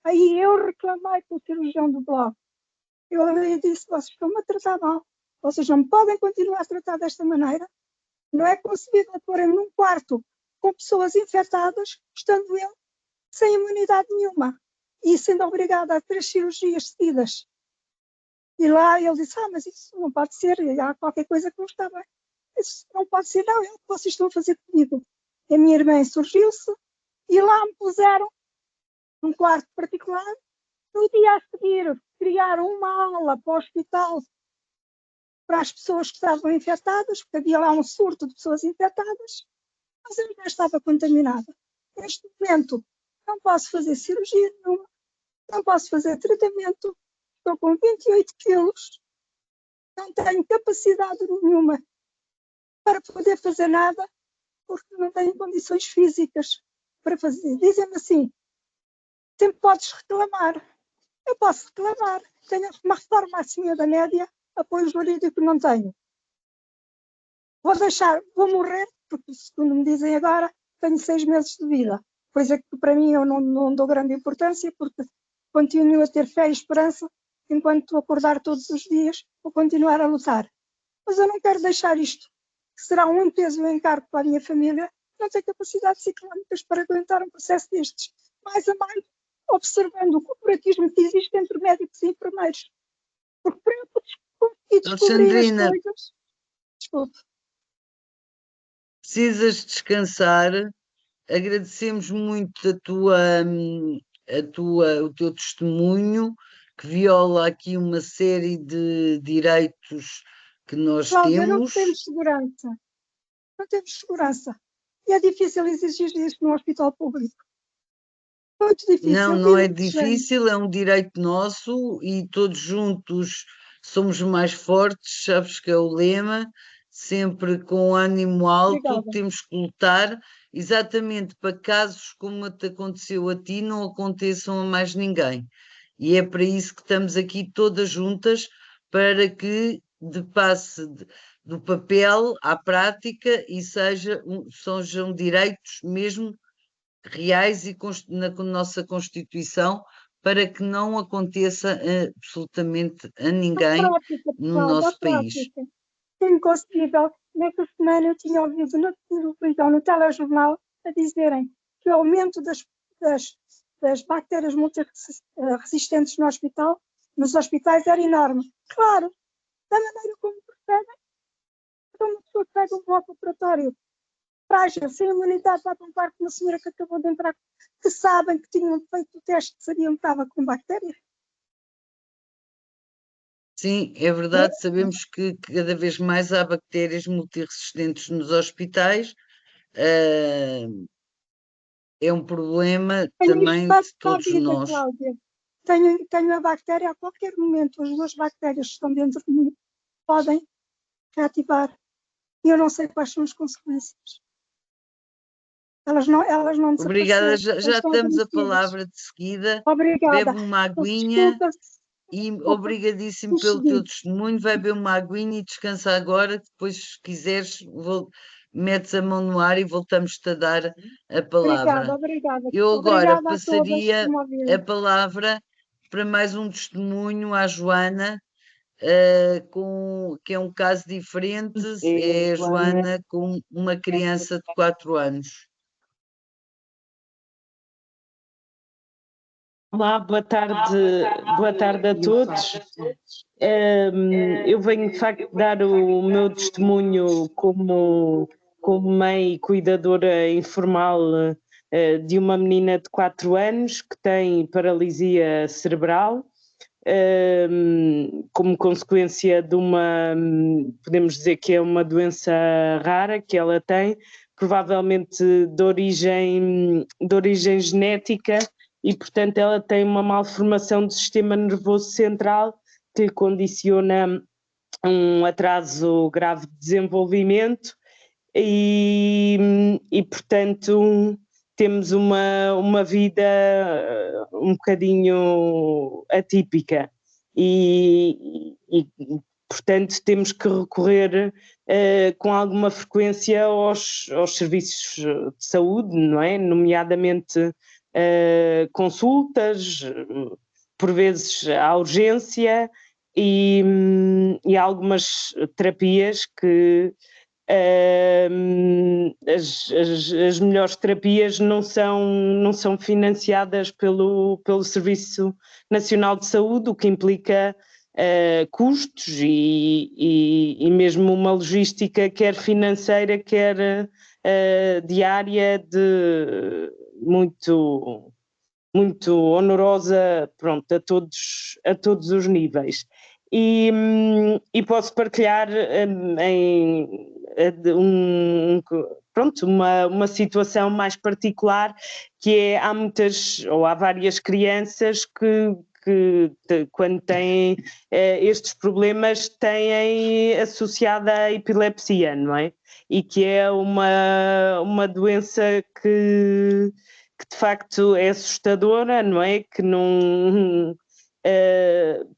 aí eu reclamei com o cirurgião do bloco. Eu disse, vocês estão-me a tratar mal, vocês não podem continuar a tratar desta maneira, não é concebível porem-me num quarto com pessoas infectadas, estando eu sem imunidade nenhuma, e sendo obrigada a 3 cirurgias seguidas. E lá ele disse, mas isso não pode ser, há qualquer coisa que não está bem. Isso não pode ser, não, é o que vocês estão a fazer comigo. A minha irmã surgiu-se e lá me puseram num quarto particular. No dia a seguir, criaram uma aula para o hospital para as pessoas que estavam infectadas, porque havia lá um surto de pessoas infectadas, mas eu já estava contaminada. Neste momento, não posso fazer cirurgia nenhuma, não posso fazer tratamento, estou com 28 quilos, não tenho capacidade nenhuma para poder fazer nada, porque não tenho condições físicas para fazer. Dizem-me assim, sempre podes reclamar. Eu posso reclamar. Tenho uma reforma acima da média, apoio jurídico não tenho. Vou morrer, porque segundo me dizem agora, tenho 6 meses de vida. Coisa que para mim eu não dou grande importância, porque continuo a ter fé e esperança, enquanto acordar todos os dias, vou continuar a lutar. Mas eu não quero deixar isto, que será um peso e um encargo para a minha família, não ter capacidades económicas para aguentar um processo destes. Mais a mais, observando o corporatismo que existe entre médicos e enfermeiros. Porque para eu conseguir descobrir as coisas... Desculpe. Precisas descansar. Agradecemos muito o teu testemunho, que viola aqui uma série de direitos que nós Cláudia, temos. não temos segurança. Não temos segurança. E é difícil exigir isto no hospital público. Muito difícil. Não é difícil, é um direito nosso e todos juntos somos mais fortes, sabes que é o lema, sempre com ânimo alto. Obrigada. Temos que lutar exatamente para casos como te aconteceu a ti não aconteçam a mais ninguém. E é para isso que estamos aqui todas juntas, para que passe do papel à prática e sejam direitos mesmo reais e na nossa Constituição, para que não aconteça absolutamente a ninguém no nosso país. É inconcebível. Nesta semana eu tinha ouvido na televisão, no telejornal, a dizerem que o aumento das bactérias multiresistentes nos hospitais era enorme. Claro, da maneira como procedem, uma pessoa que pega um bloco operatório frágil, sem imunidade, vai para um quarto de uma senhora que acabou de entrar, que sabem que tinham feito o teste, sabiam que estava com bactérias. Sim, é verdade, sabemos que cada vez mais há bactérias multiresistentes nos hospitais, é um problema também de todos nós. Cláudia. Tenho a bactéria a qualquer momento, as 2 bactérias que estão dentro de mim podem reativar e eu não sei quais são as consequências. Elas não Obrigada, já estamos a palavra de seguida. Obrigada. Bebe uma aguinha e obrigadíssimo pelo teu testemunho. Vai beber uma aguinha e descansa agora, depois, se quiseres, metes a mão no ar e voltamos-te a dar a palavra. Obrigada. Eu agora passaria a palavra para mais um testemunho à Joana, que é um caso diferente, é a Joana com uma criança de 4 anos. Olá, boa tarde a todos. Eu venho de facto dar o meu testemunho como mãe e cuidadora informal de uma menina de 4 anos que tem paralisia cerebral, como consequência de podemos dizer que é uma doença rara que ela tem, provavelmente de origem genética, e, portanto, ela tem uma malformação do sistema nervoso central que condiciona um atraso grave de desenvolvimento e portanto, temos uma vida um bocadinho atípica e portanto temos que recorrer com alguma frequência aos serviços de saúde, não é? Nomeadamente consultas, por vezes à urgência e algumas terapias que as melhores terapias não são financiadas pelo Serviço Nacional de Saúde, o que implica custos e mesmo uma logística quer financeira, quer diária, de muito onorosa, pronto, a todos os níveis. E posso partilhar uma situação mais particular, que é, há várias crianças que quando têm estes problemas, têm associada a epilepsia, não é? E que é uma doença que de facto é assustadora, não é? Que não...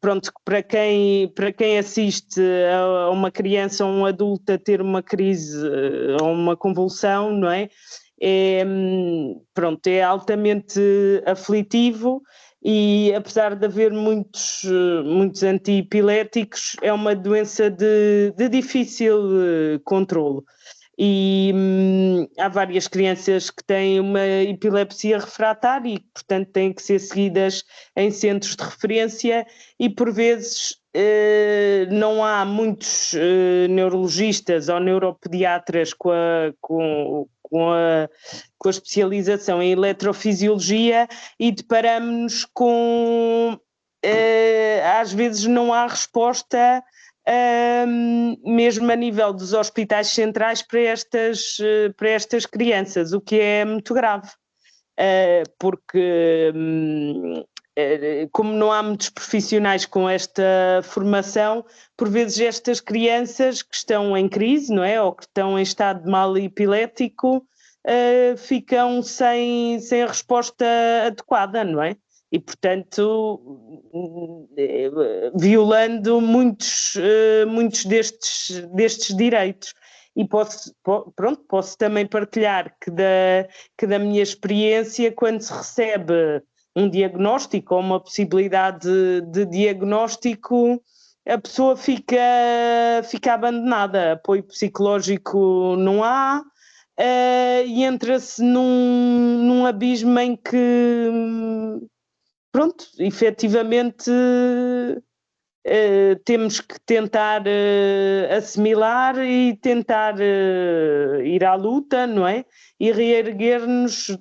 pronto, para quem assiste a uma criança ou um adulto a ter uma crise ou uma convulsão, não é? Pronto, é altamente aflitivo. E apesar de haver muitos antiepiléticos, é uma doença de difícil controlo. E há várias crianças que têm uma epilepsia refratária e, portanto, têm que ser seguidas em centros de referência e, por vezes, não há muitos neurologistas ou neuropediatras com a especialização em eletrofisiologia e deparamos-nos com... às vezes não há resposta... mesmo a nível dos hospitais centrais para estas crianças, o que é muito grave, porque como não há muitos profissionais com esta formação, por vezes estas crianças que estão em crise, não é, ou que estão em estado de mal epilético, ficam sem a resposta adequada, não é? E, portanto, violando muitos destes direitos. E posso também partilhar que da minha experiência, quando se recebe um diagnóstico ou uma possibilidade de diagnóstico, a pessoa fica abandonada, apoio psicológico não há, e entra-se num abismo em que... Pronto, efetivamente temos que tentar assimilar e tentar ir à luta, não é? E reerguer-nos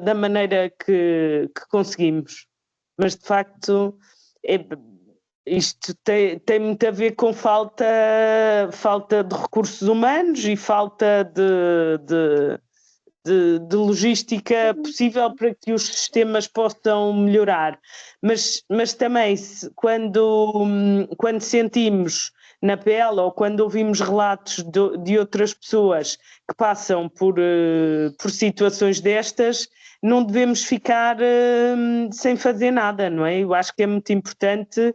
da maneira que conseguimos. Mas, de facto, isto tem muito a ver com falta de recursos humanos e falta de logística possível para que os sistemas possam melhorar. Mas também, quando sentimos na pele ou quando ouvimos relatos de outras pessoas que passam por situações destas, não devemos ficar sem fazer nada, não é? Eu acho que é muito importante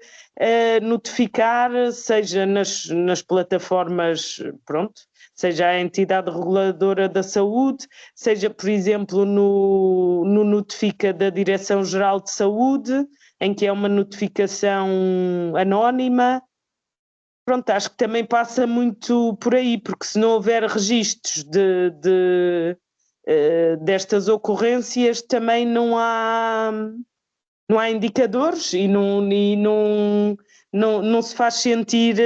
notificar, seja nas plataformas, pronto, seja a entidade reguladora da saúde, seja, por exemplo, no Notifica da Direção-Geral de Saúde, em que é uma notificação anónima. Pronto, acho que também passa muito por aí, porque se não houver registros destas ocorrências, também não há indicadores e não se faz sentir,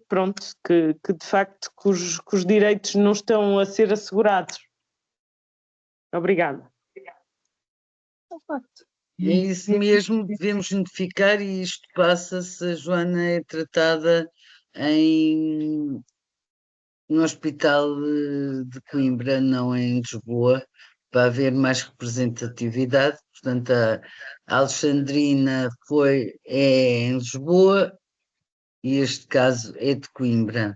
pronto, que de facto que os direitos não estão a ser assegurados. Obrigada. É isso mesmo, devemos notificar e isto passa-se, a Joana é tratada no Hospital de Coimbra, não em Lisboa, para haver mais representatividade. Portanto, a Alexandrina é em Lisboa e este caso é de Coimbra.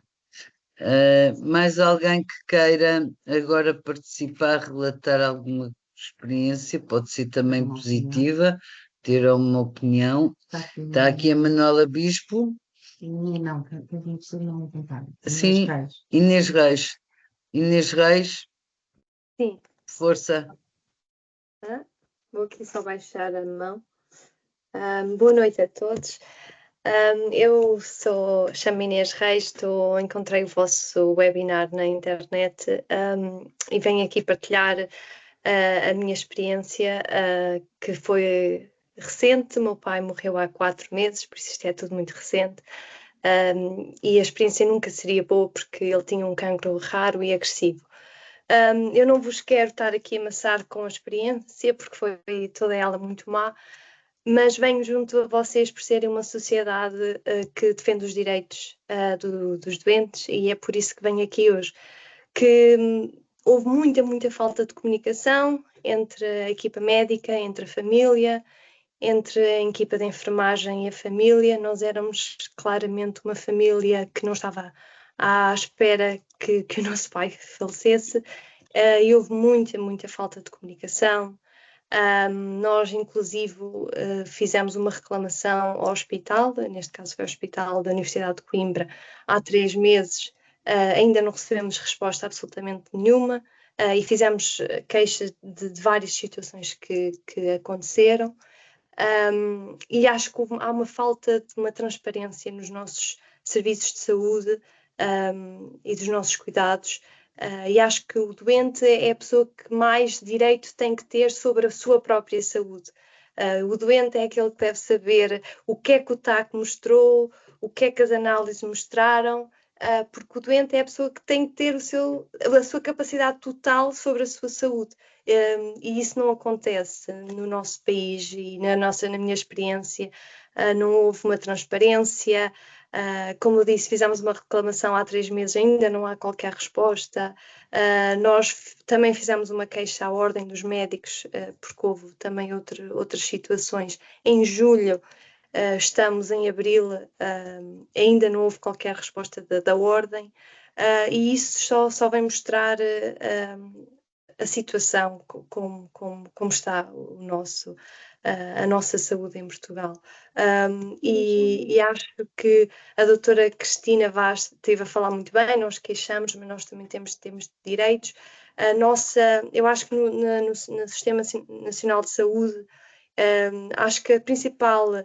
Mais alguém que queira agora participar, relatar alguma experiência, pode ser também positiva, ter uma opinião. Está aqui a Manuela Bispo. Não, que a gente não tentar. Sim, Inês Reis. Inês Reis, Sim. força. Vou aqui só baixar a mão. Boa noite a todos. Eu chamo-me Inês Reis, encontrei o vosso webinar na internet e venho aqui partilhar a minha experiência, que foi recente. O meu pai morreu há 4 meses, por isso isto é tudo muito recente. E a experiência nunca seria boa porque ele tinha um cancro raro e agressivo. Eu não vos quero estar aqui a amassar com a experiência porque foi toda ela muito má, mas venho junto a vocês por serem uma sociedade que defende os direitos dos doentes, e é por isso que venho aqui hoje. Que houve muita falta de comunicação entre a equipa médica, entre a família, entre a equipa de enfermagem e a família. Nós éramos claramente uma família que não estava à espera que o nosso pai falecesse, e houve muita falta de comunicação. Nós, inclusive, fizemos uma reclamação ao hospital, neste caso foi ao Hospital da Universidade de Coimbra, há 3 meses, ainda não recebemos resposta absolutamente nenhuma, e fizemos queixas de várias situações que aconteceram. E acho que há uma falta de uma transparência nos nossos serviços de saúde e dos nossos cuidados, e acho que o doente é a pessoa que mais direito tem que ter sobre a sua própria saúde. O doente é aquele que deve saber o que é que o TAC mostrou, o que é que as análises mostraram, porque o doente é a pessoa que tem que ter a sua capacidade total sobre a sua saúde. E isso não acontece no nosso país, e na minha experiência não houve uma transparência. Como eu disse, fizemos uma reclamação há 3 meses, ainda não há qualquer resposta. Nós também fizemos uma queixa à Ordem dos Médicos, porque houve também outras situações. Em julho, estamos em abril, ainda não houve qualquer resposta da Ordem, e isso só vem mostrar a situação, como está a nossa saúde em Portugal. E acho que a doutora Cristina Vaz esteve a falar muito bem. Nós queixamos, mas nós também temos direitos. Eu acho que no Sistema Nacional de Saúde, acho que a principal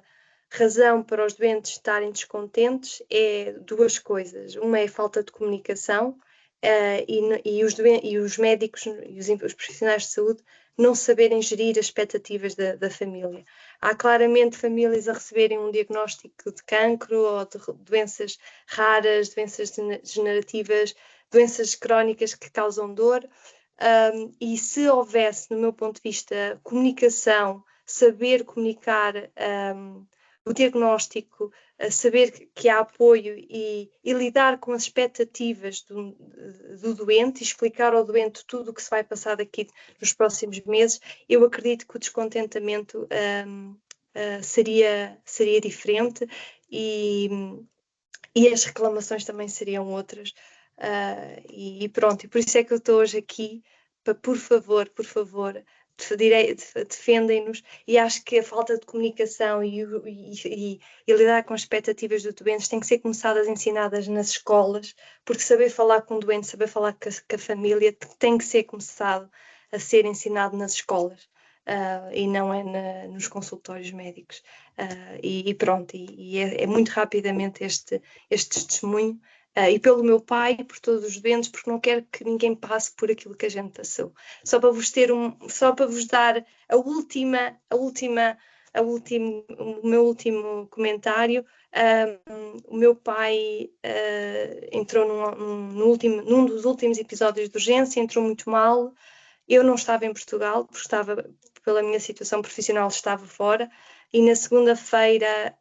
razão para os doentes estarem descontentes é 2 coisas. Uma é a falta de comunicação, e os médicos e os profissionais de saúde não saberem gerir as expectativas da família. Há claramente famílias a receberem um diagnóstico de cancro ou de doenças raras, doenças degenerativas, doenças crónicas que causam dor, e se houvesse, no meu ponto de vista, comunicação, saber comunicar o diagnóstico, saber que há apoio e lidar com as expectativas do doente, e explicar ao doente tudo o que se vai passar daqui nos próximos meses, eu acredito que o descontentamento seria diferente, e as reclamações também seriam outras. E pronto, e por isso é que eu estou hoje aqui, para, por favor, defendem-nos, e acho que a falta de comunicação e lidar com as expectativas dos doentes tem que ser começadas, ensinadas nas escolas, porque saber falar com o doente, saber falar com a família, tem que ser começado a ser ensinado nas escolas, e não é nos consultórios médicos. E pronto, é muito rapidamente este testemunho, e pelo meu pai, por todos os doentes, porque não quero que ninguém passe por aquilo que a gente passou. Só para vos dar o meu último comentário. O meu pai entrou num dos últimos episódios de urgência, entrou muito mal. Eu não estava em Portugal, porque pela minha situação profissional, estava fora, e na segunda-feira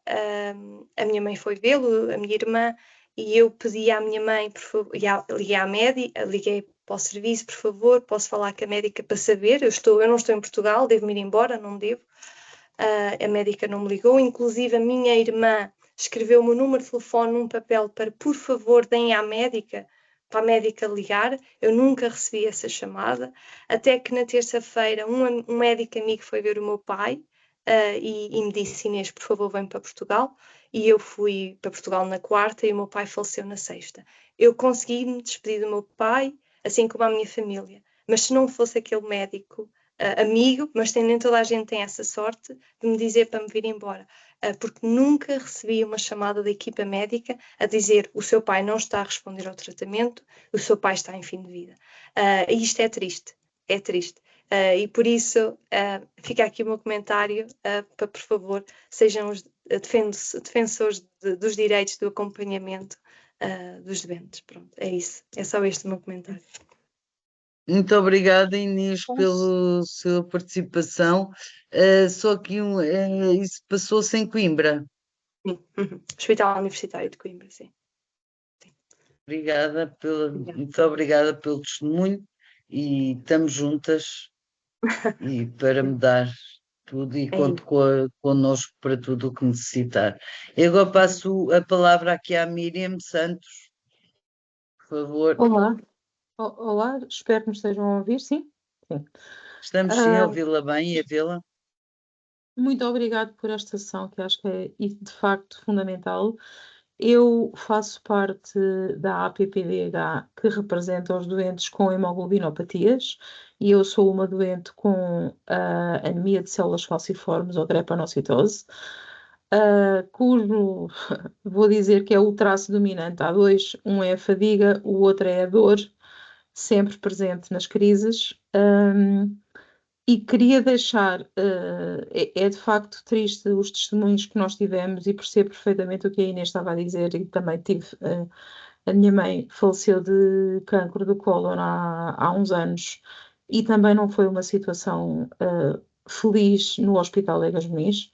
a minha mãe foi vê-lo, a minha irmã, e eu pedi à minha mãe, por favor, liguei à médica, liguei para o serviço, por favor, posso falar com a médica para saber, eu não estou em Portugal, devo-me ir embora, não devo. A médica não me ligou, inclusive a minha irmã escreveu-me o número de telefone num papel para, por favor, deem à médica, para a médica ligar. Eu nunca recebi essa chamada, até que na terça-feira um médico amigo foi ver o meu pai, e me disse: Inês, por favor, vem para Portugal. e eu fui para Portugal na quarta e o meu pai faleceu na sexta. Eu consegui me despedir do meu pai, assim como a minha família, mas se não fosse aquele médico amigo, mas nem toda a gente tem essa sorte de me dizer para me vir embora, porque nunca recebi uma chamada da equipa médica a dizer o seu pai não está a responder ao tratamento, o seu pai está em fim de vida. E isto é triste, é triste. E por isso fica aqui o meu comentário para, por favor, sejam os defensores dos direitos do acompanhamento dos doentes. Pronto, é isso. É só este o meu comentário. Muito obrigada, Inês, pela sua participação. Só que isso passou-se em Coimbra. Sim. Hospital Universitário de Coimbra, sim. Obrigada muito obrigada pelo testemunho e estamos juntas e para me dar tudo e conto connosco para tudo o que necessitar. Eu agora passo a palavra aqui à Miriam Santos, por favor. Olá, espero que me estejam a ouvir, sim? Sim. Estamos sim a ouvi-la bem e a vê-la. Muito obrigado por esta sessão, que acho que é de facto fundamental. Eu faço parte da APPDH, que representa os doentes com hemoglobinopatias, e eu sou uma doente com anemia de células falciformes ou drepanocitose, cujo, vou dizer que é o traço dominante. Há dois, um é a fadiga, o outro é a dor, sempre presente nas crises. E queria deixar, é de facto triste os testemunhos que nós tivemos e percebo perfeitamente o que a Inês estava a dizer e também tive, a minha mãe faleceu de cancro do cólon há uns anos e também não foi uma situação feliz no Hospital Egas Muniz,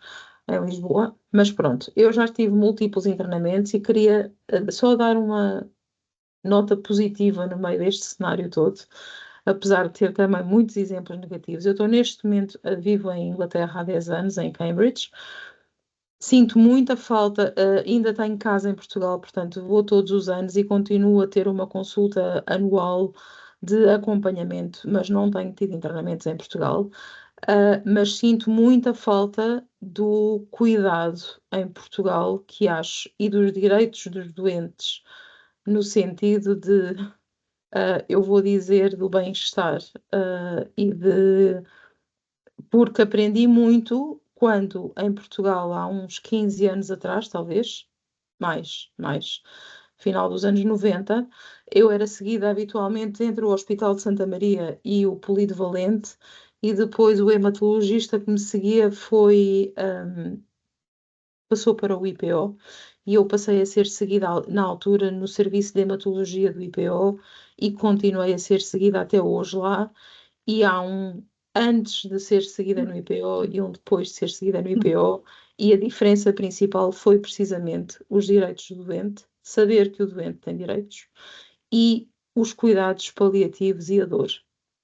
em Lisboa, mas pronto, eu já tive múltiplos internamentos e queria só dar uma nota positiva no meio deste cenário todo, apesar de ter também muitos exemplos negativos. Eu estou neste momento, vivo em Inglaterra há 10 anos, em Cambridge. Sinto muita falta, ainda tenho casa em Portugal, portanto vou todos os anos e continuo a ter uma consulta anual de acompanhamento, mas não tenho tido internamentos em Portugal. Mas sinto muita falta do cuidado em Portugal, que acho, e dos direitos dos doentes, no sentido de, eu vou dizer, do bem-estar e de. Porque aprendi muito quando em Portugal, há uns 15 anos atrás, talvez, mais, final dos anos 90, eu era seguida habitualmente entre o Hospital de Santa Maria e o Polivalente, e depois o hematologista que me seguia passou para o IPO e eu passei a ser seguida na altura no serviço de hematologia do IPO e continuei a ser seguida até hoje lá, e há um antes de ser seguida no IPO e um depois de ser seguida no IPO, e a diferença principal foi precisamente os direitos do doente, saber que o doente tem direitos e os cuidados paliativos e a dor,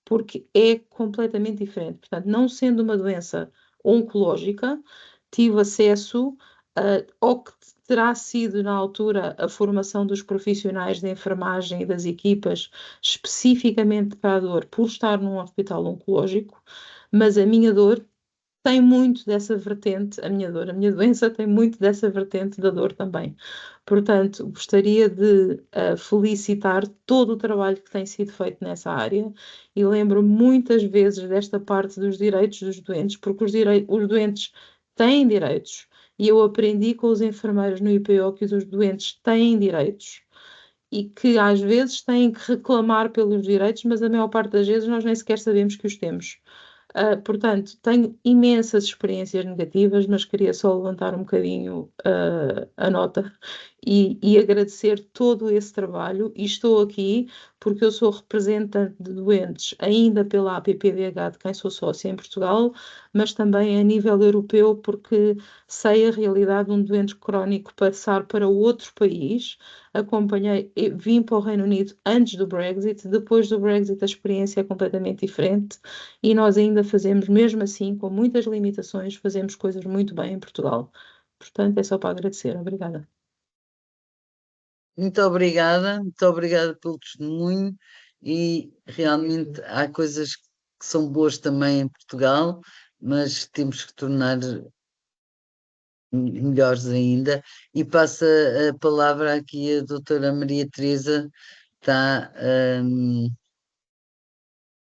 porque é completamente diferente. Portanto, não sendo uma doença oncológica, tive acesso ao que terá sido na altura a formação dos profissionais de enfermagem e das equipas especificamente para a dor, por estar num hospital oncológico, mas a minha dor tem muito dessa vertente, a minha doença tem muito dessa vertente da dor também. Portanto, gostaria de felicitar todo o trabalho que tem sido feito nessa área e lembro muitas vezes desta parte dos direitos dos doentes, porque os doentes têm direitos e eu aprendi com os enfermeiros no IPO que os doentes têm direitos e que às vezes têm que reclamar pelos direitos, mas a maior parte das vezes nós nem sequer sabemos que os temos. Portanto, tenho imensas experiências negativas, mas queria só levantar um bocadinho a nota e agradecer todo esse trabalho. E estou aqui porque eu sou representante de doentes ainda pela APPDH, de quem sou sócia em Portugal, mas também a nível europeu, porque sei a realidade de um doente crónico passar para outro país. Vim para o Reino Unido antes do Brexit, depois do Brexit a experiência é completamente diferente e nós ainda fazemos, mesmo assim, com muitas limitações, fazemos coisas muito bem em Portugal. Portanto, é só para agradecer. Obrigada. Muito obrigada pelo testemunho e realmente há coisas que são boas também em Portugal, mas temos que tornar melhores ainda. E passo a palavra aqui à doutora Maria Teresa, está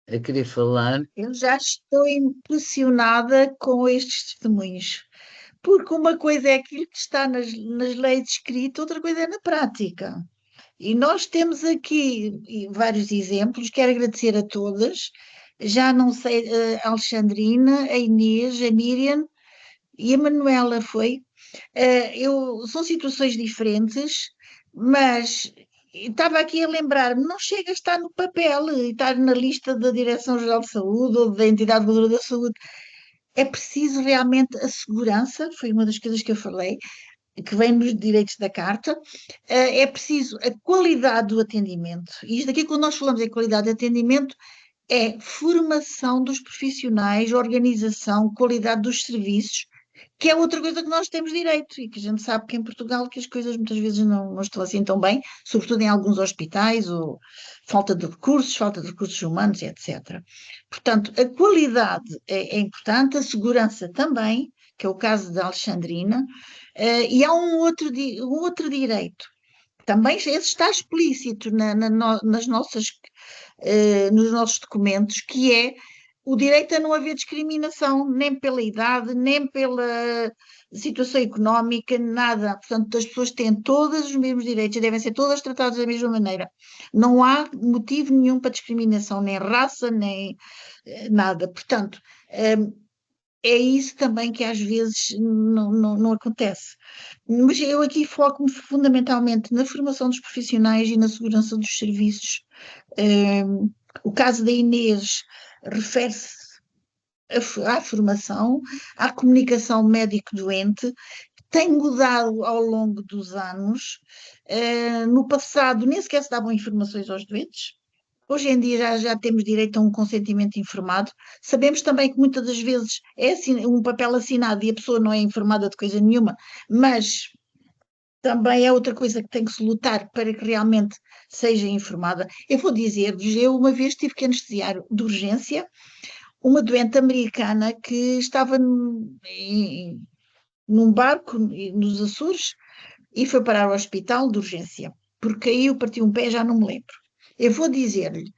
a querer falar. Eu já estou impressionada com estes testemunhos, porque uma coisa é aquilo que está nas leis escritas, outra coisa é na prática. E nós temos aqui vários exemplos, quero agradecer a todas, já não sei, a Alexandrina, a Inês, a Miriam e a Manuela foi. São situações diferentes, mas estava aqui a lembrar-me, não chega a estar no papel, estar na lista da Direção-Geral de Saúde ou da entidade reguladora da saúde. É preciso realmente a segurança, foi uma das coisas que eu falei, que vem nos direitos da Carta, é preciso a qualidade do atendimento. E isto aqui, quando nós falamos em qualidade de atendimento, é formação dos profissionais, organização, qualidade dos serviços, que é outra coisa que nós temos direito e que a gente sabe que em Portugal que as coisas muitas vezes não estão assim tão bem, sobretudo em alguns hospitais, ou falta de recursos humanos, etc. Portanto, a qualidade é importante, a segurança também, que é o caso da Alexandrina, e há um outro direito. Também esse está explícito nas nossas, nos nossos documentos, que é o direito a não haver discriminação, nem pela idade, nem pela situação económica, nada. Portanto, as pessoas têm todos os mesmos direitos, devem ser todas tratadas da mesma maneira. Não há motivo nenhum para discriminação, nem raça, nem nada. Portanto, é isso também que às vezes não acontece. Mas eu aqui foco-me fundamentalmente na formação dos profissionais e na segurança dos serviços. O caso da Inês refere-se à formação, à comunicação médico-doente, tem mudado ao longo dos anos. No passado nem sequer se davam informações aos doentes. Hoje em dia já temos direito a um consentimento informado. Sabemos também que muitas das vezes é um papel assinado e a pessoa não é informada de coisa nenhuma, mas também é outra coisa que tem que se lutar para que realmente seja informada. Eu vou dizer-vos, eu uma vez tive que anestesiar de urgência uma doente americana que estava num barco nos Açores e foi parar ao hospital de urgência, porque caiu, partiu um pé, já não me lembro. Eu vou dizer-lhe,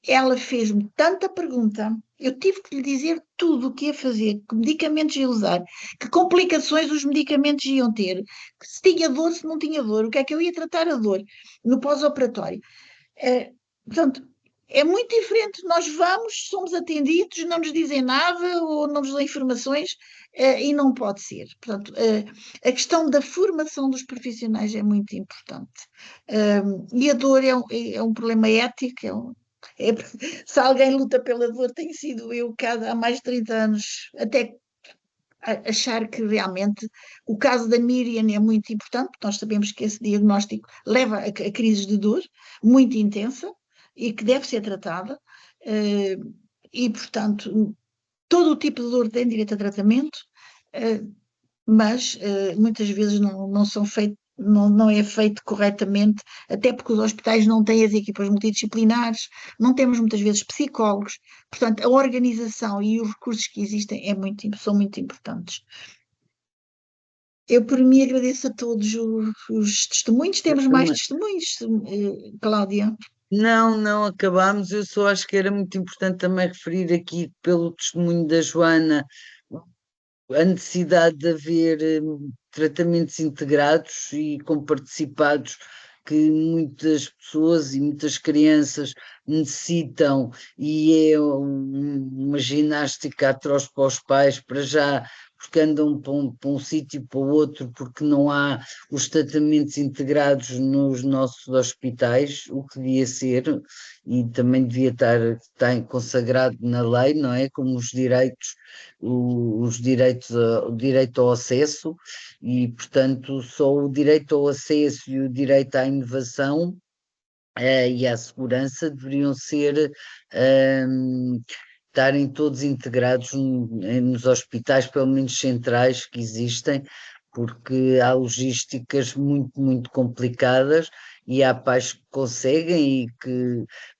ela fez-me tanta pergunta, eu tive que lhe dizer tudo o que ia fazer, que medicamentos ia usar, que complicações os medicamentos iam ter, se tinha dor, se não tinha dor, o que é que eu ia tratar a dor no pós-operatório. Portanto, é muito diferente. Nós vamos, somos atendidos, não nos dizem nada ou não nos dão informações e não pode ser. Portanto, a questão da formação dos profissionais é muito importante. E a dor é um problema ético. Se alguém luta pela dor, tem sido eu há mais de 30 anos, até achar que realmente o caso da Miriam é muito importante, porque nós sabemos que esse diagnóstico leva a crises de dor muito intensa e que deve ser tratada, e portanto todo o tipo de dor tem direito a tratamento, mas muitas vezes não é feito corretamente, até porque os hospitais não têm as equipas multidisciplinares, não temos muitas vezes psicólogos, portanto a organização e os recursos que existem são muito importantes. Eu, por mim, agradeço a todos os testemunhos. Temos mais testemunhos, Cláudia? Não acabámos. Eu só acho que era muito importante também referir aqui, pelo testemunho da Joana, a necessidade de haver tratamentos integrados e comparticipados que muitas pessoas e muitas crianças necessitam, e é uma ginástica atroz para os pais, para já, porque andam para um sítio e para o outro, porque não há os tratamentos integrados nos nossos hospitais, o que devia ser, e também devia estar consagrado na lei, não é? Como os direitos, o direito ao acesso, e portanto só o direito ao acesso e o direito à inovação e à segurança deveriam estarem todos integrados nos hospitais, pelo menos centrais que existem, porque há logísticas muito, muito complicadas e há pais que conseguem,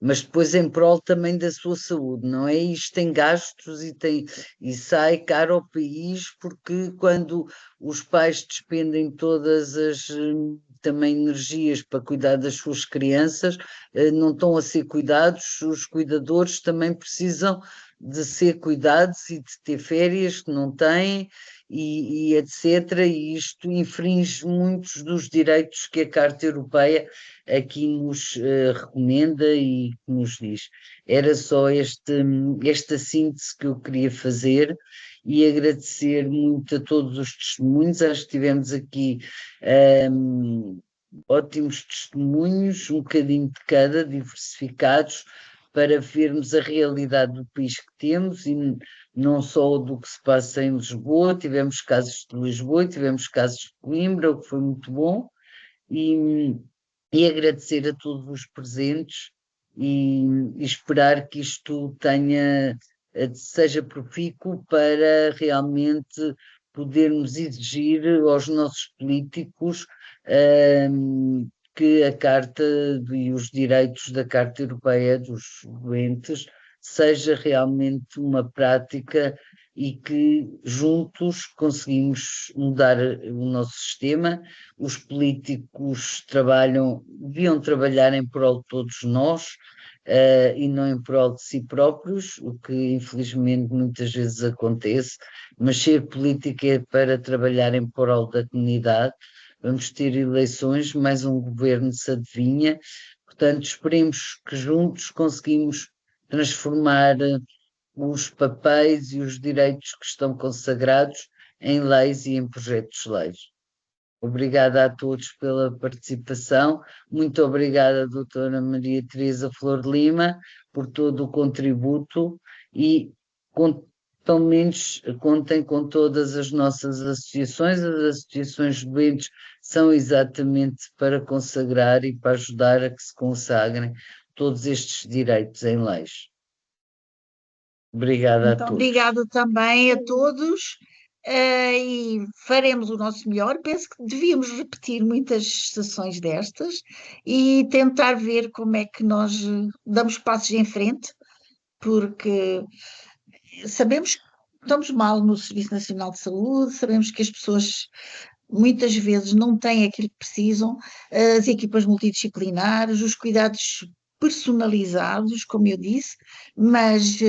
mas depois em prol também da sua saúde, não é? Isto tem gastos e sai caro ao país, porque quando os pais despendem todas as também energias para cuidar das suas crianças, não estão a ser cuidados, os cuidadores também precisam de ser cuidados e de ter férias que não têm, e etc. E isto infringe muitos dos direitos que a Carta Europeia aqui nos recomenda e que nos diz. Era só esta síntese que eu queria fazer e agradecer muito a todos os testemunhos. Acho que tivemos aqui ótimos testemunhos, um bocadinho de cada, diversificados, para vermos a realidade do país que temos e não só do que se passa em Lisboa. Tivemos casos de Lisboa e tivemos casos de Coimbra, o que foi muito bom, e agradecer a todos os presentes e esperar que isto seja profícuo para realmente podermos exigir aos nossos políticos que a Carta e os direitos da Carta Europeia dos Doentes seja realmente uma prática e que juntos conseguimos mudar o nosso sistema. Os políticos deviam trabalhar em prol de todos nós e não em prol de si próprios, o que infelizmente muitas vezes acontece, mas ser política é para trabalhar em prol da comunidade. Vamos ter eleições, mais um governo se adivinha, portanto esperemos que juntos conseguimos transformar os papéis e os direitos que estão consagrados em leis e em projetos de leis. Obrigada a todos pela participação, muito obrigada, doutora Maria Teresa Flor de Lima, por todo o contributo e pelo menos contem com todas as nossas associações. As associações de doentes são exatamente para consagrar e para ajudar a que se consagrem todos estes direitos em leis. Obrigada a todos. Obrigada também a todos e faremos o nosso melhor. Penso que devíamos repetir muitas sessões destas e tentar ver como é que nós damos passos em frente, porque sabemos que estamos mal no Serviço Nacional de Saúde, sabemos que as pessoas muitas vezes não têm aquilo que precisam, as equipas multidisciplinares, os cuidados personalizados, como eu disse, mas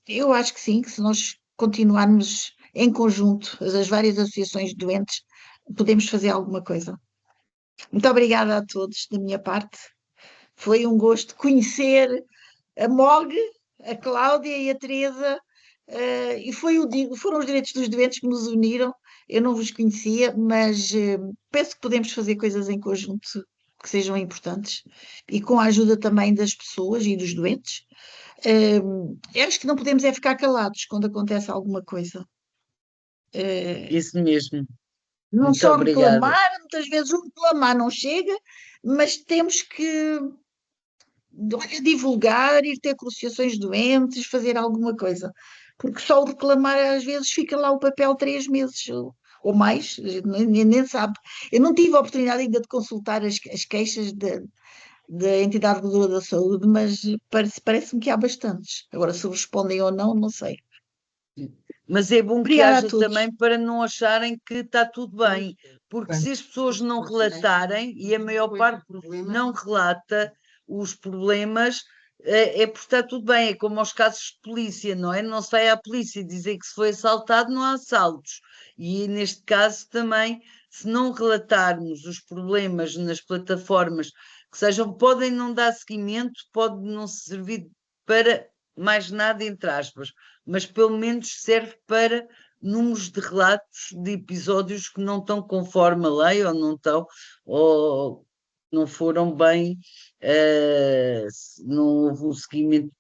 eu acho que sim, que se nós continuarmos em conjunto, as várias associações de doentes, podemos fazer alguma coisa. Muito obrigada a todos da minha parte. Foi um gosto conhecer a MOG, a Cláudia e a Teresa, e foram os direitos dos doentes que nos uniram. Eu não vos conhecia, mas penso que podemos fazer coisas em conjunto que sejam importantes e com a ajuda também das pessoas e dos doentes. Acho que não podemos é ficar calados quando acontece alguma coisa. Isso mesmo. Não Muito só obrigada. reclamar, muitas vezes o reclamar não chega, mas temos que divulgar, ir ter com associações doentes, fazer alguma coisa. Porque só o reclamar às vezes fica lá o papel 3 meses ou mais, nem sabe. Eu não tive a oportunidade ainda de consultar as queixas da entidade reguladora da saúde, mas parece-me que há bastantes. Agora, se respondem ou não, não sei. Mas é bom Obrigada que haja também para não acharem que está tudo bem, porque se as pessoas não relatarem, e a maior parte não relata os problemas, é porque está tudo bem. É como aos casos de polícia, não é? Não se vai à polícia dizer que se foi assaltado, não há assaltos. E neste caso também, se não relatarmos os problemas nas plataformas que sejam, podem não dar seguimento, pode não servir para mais nada, entre aspas, mas pelo menos serve para números de relatos de episódios que não estão conforme a lei ou não foram bem, não houve um seguimento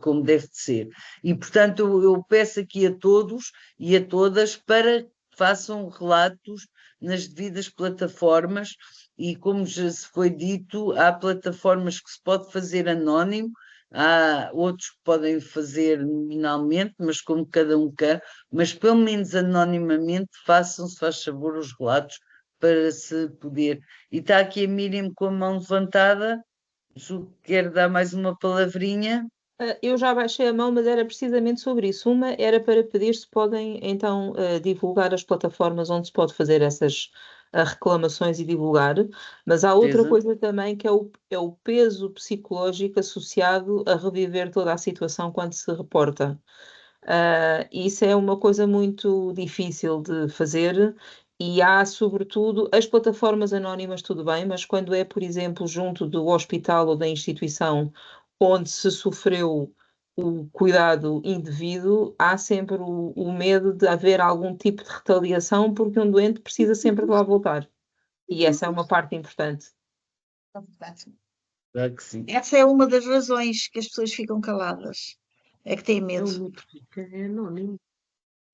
como deve de ser. E, portanto, eu peço aqui a todos e a todas para que façam relatos nas devidas plataformas e, como já se foi dito, há plataformas que se pode fazer anónimo, há outros que podem fazer nominalmente, mas como cada um quer, mas pelo menos anonimamente façam, se faz favor, os relatos para se poder. E está aqui a Miriam com a mão levantada, julgo que quer dar mais uma palavrinha. Eu já baixei a mão, mas era precisamente sobre isso. Uma era para pedir se podem então divulgar as plataformas onde se pode fazer essas reclamações e divulgar, mas há outra coisa também que é o peso psicológico associado a reviver toda a situação quando se reporta. Isso é uma coisa muito difícil de fazer. E há, sobretudo, as plataformas anónimas, tudo bem, mas quando é, por exemplo, junto do hospital ou da instituição onde se sofreu o cuidado indevido, há sempre o medo de haver algum tipo de retaliação, porque um doente precisa sempre de lá voltar. E essa é uma parte importante. Claro que sim. Essa é uma das razões que as pessoas ficam caladas. É que têm medo. O Notifica é anónimo.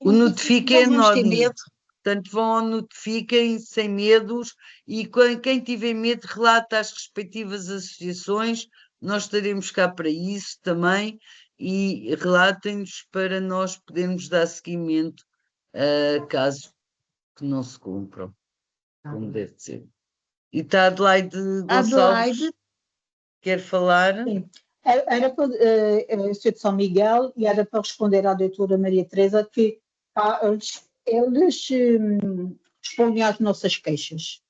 O Notifica é Nós vamos ter anónimo. medo. Portanto, vão ao Notifiquem sem medos e quem tiver medo relata às respectivas associações. Nós estaremos cá para isso também e relatem-nos para nós podermos dar seguimento a casos que não se cumpram, como deve ser. E está a Adelaide Gonçalves, quer falar? Sim. Era para, eu sou de São Miguel e era para responder à doutora Maria Teresa que eles respondem às nossas queixas.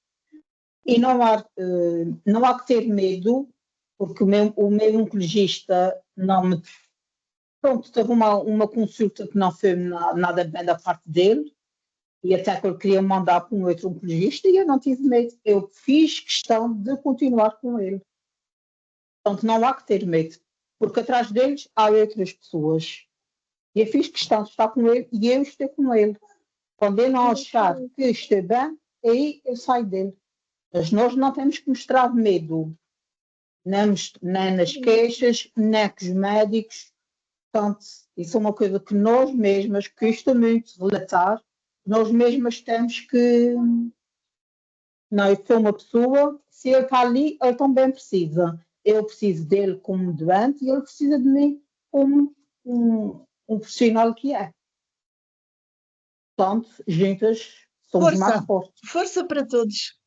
E não há que ter medo, porque o meu oncologista não me... Pronto, teve uma consulta que não foi nada bem da parte dele, e até que ele queria mandar para um outro oncologista, e eu não tive medo. Eu fiz questão de continuar com ele. Portanto, não há que ter medo, porque atrás deles há outras pessoas. E eu fiz questão de estar com ele e eu estou com ele. Quando eu não achar que estou bem, aí eu saio dele. Mas nós não temos que mostrar medo, nem nas queixas, nem com os médicos. Portanto, isso é uma coisa que nós mesmas, custa muito relatar, nós mesmas temos que... Não, eu sou uma pessoa, se ele está ali, ele também precisa. Eu preciso dele como doente e ele precisa de mim como um profissional que é. Portanto, juntas somos mais fortes. Força para todos.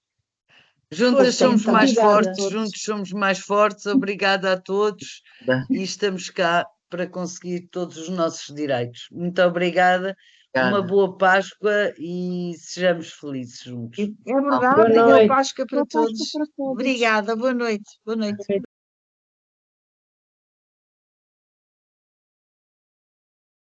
Juntas somos mais fortes, juntos somos mais fortes. Obrigada a todos e estamos cá para conseguir todos os nossos direitos. Muito obrigada. Uma boa Páscoa e sejamos felizes juntos. É verdade, boa Páscoa para todos. Obrigada, boa noite. Boa noite.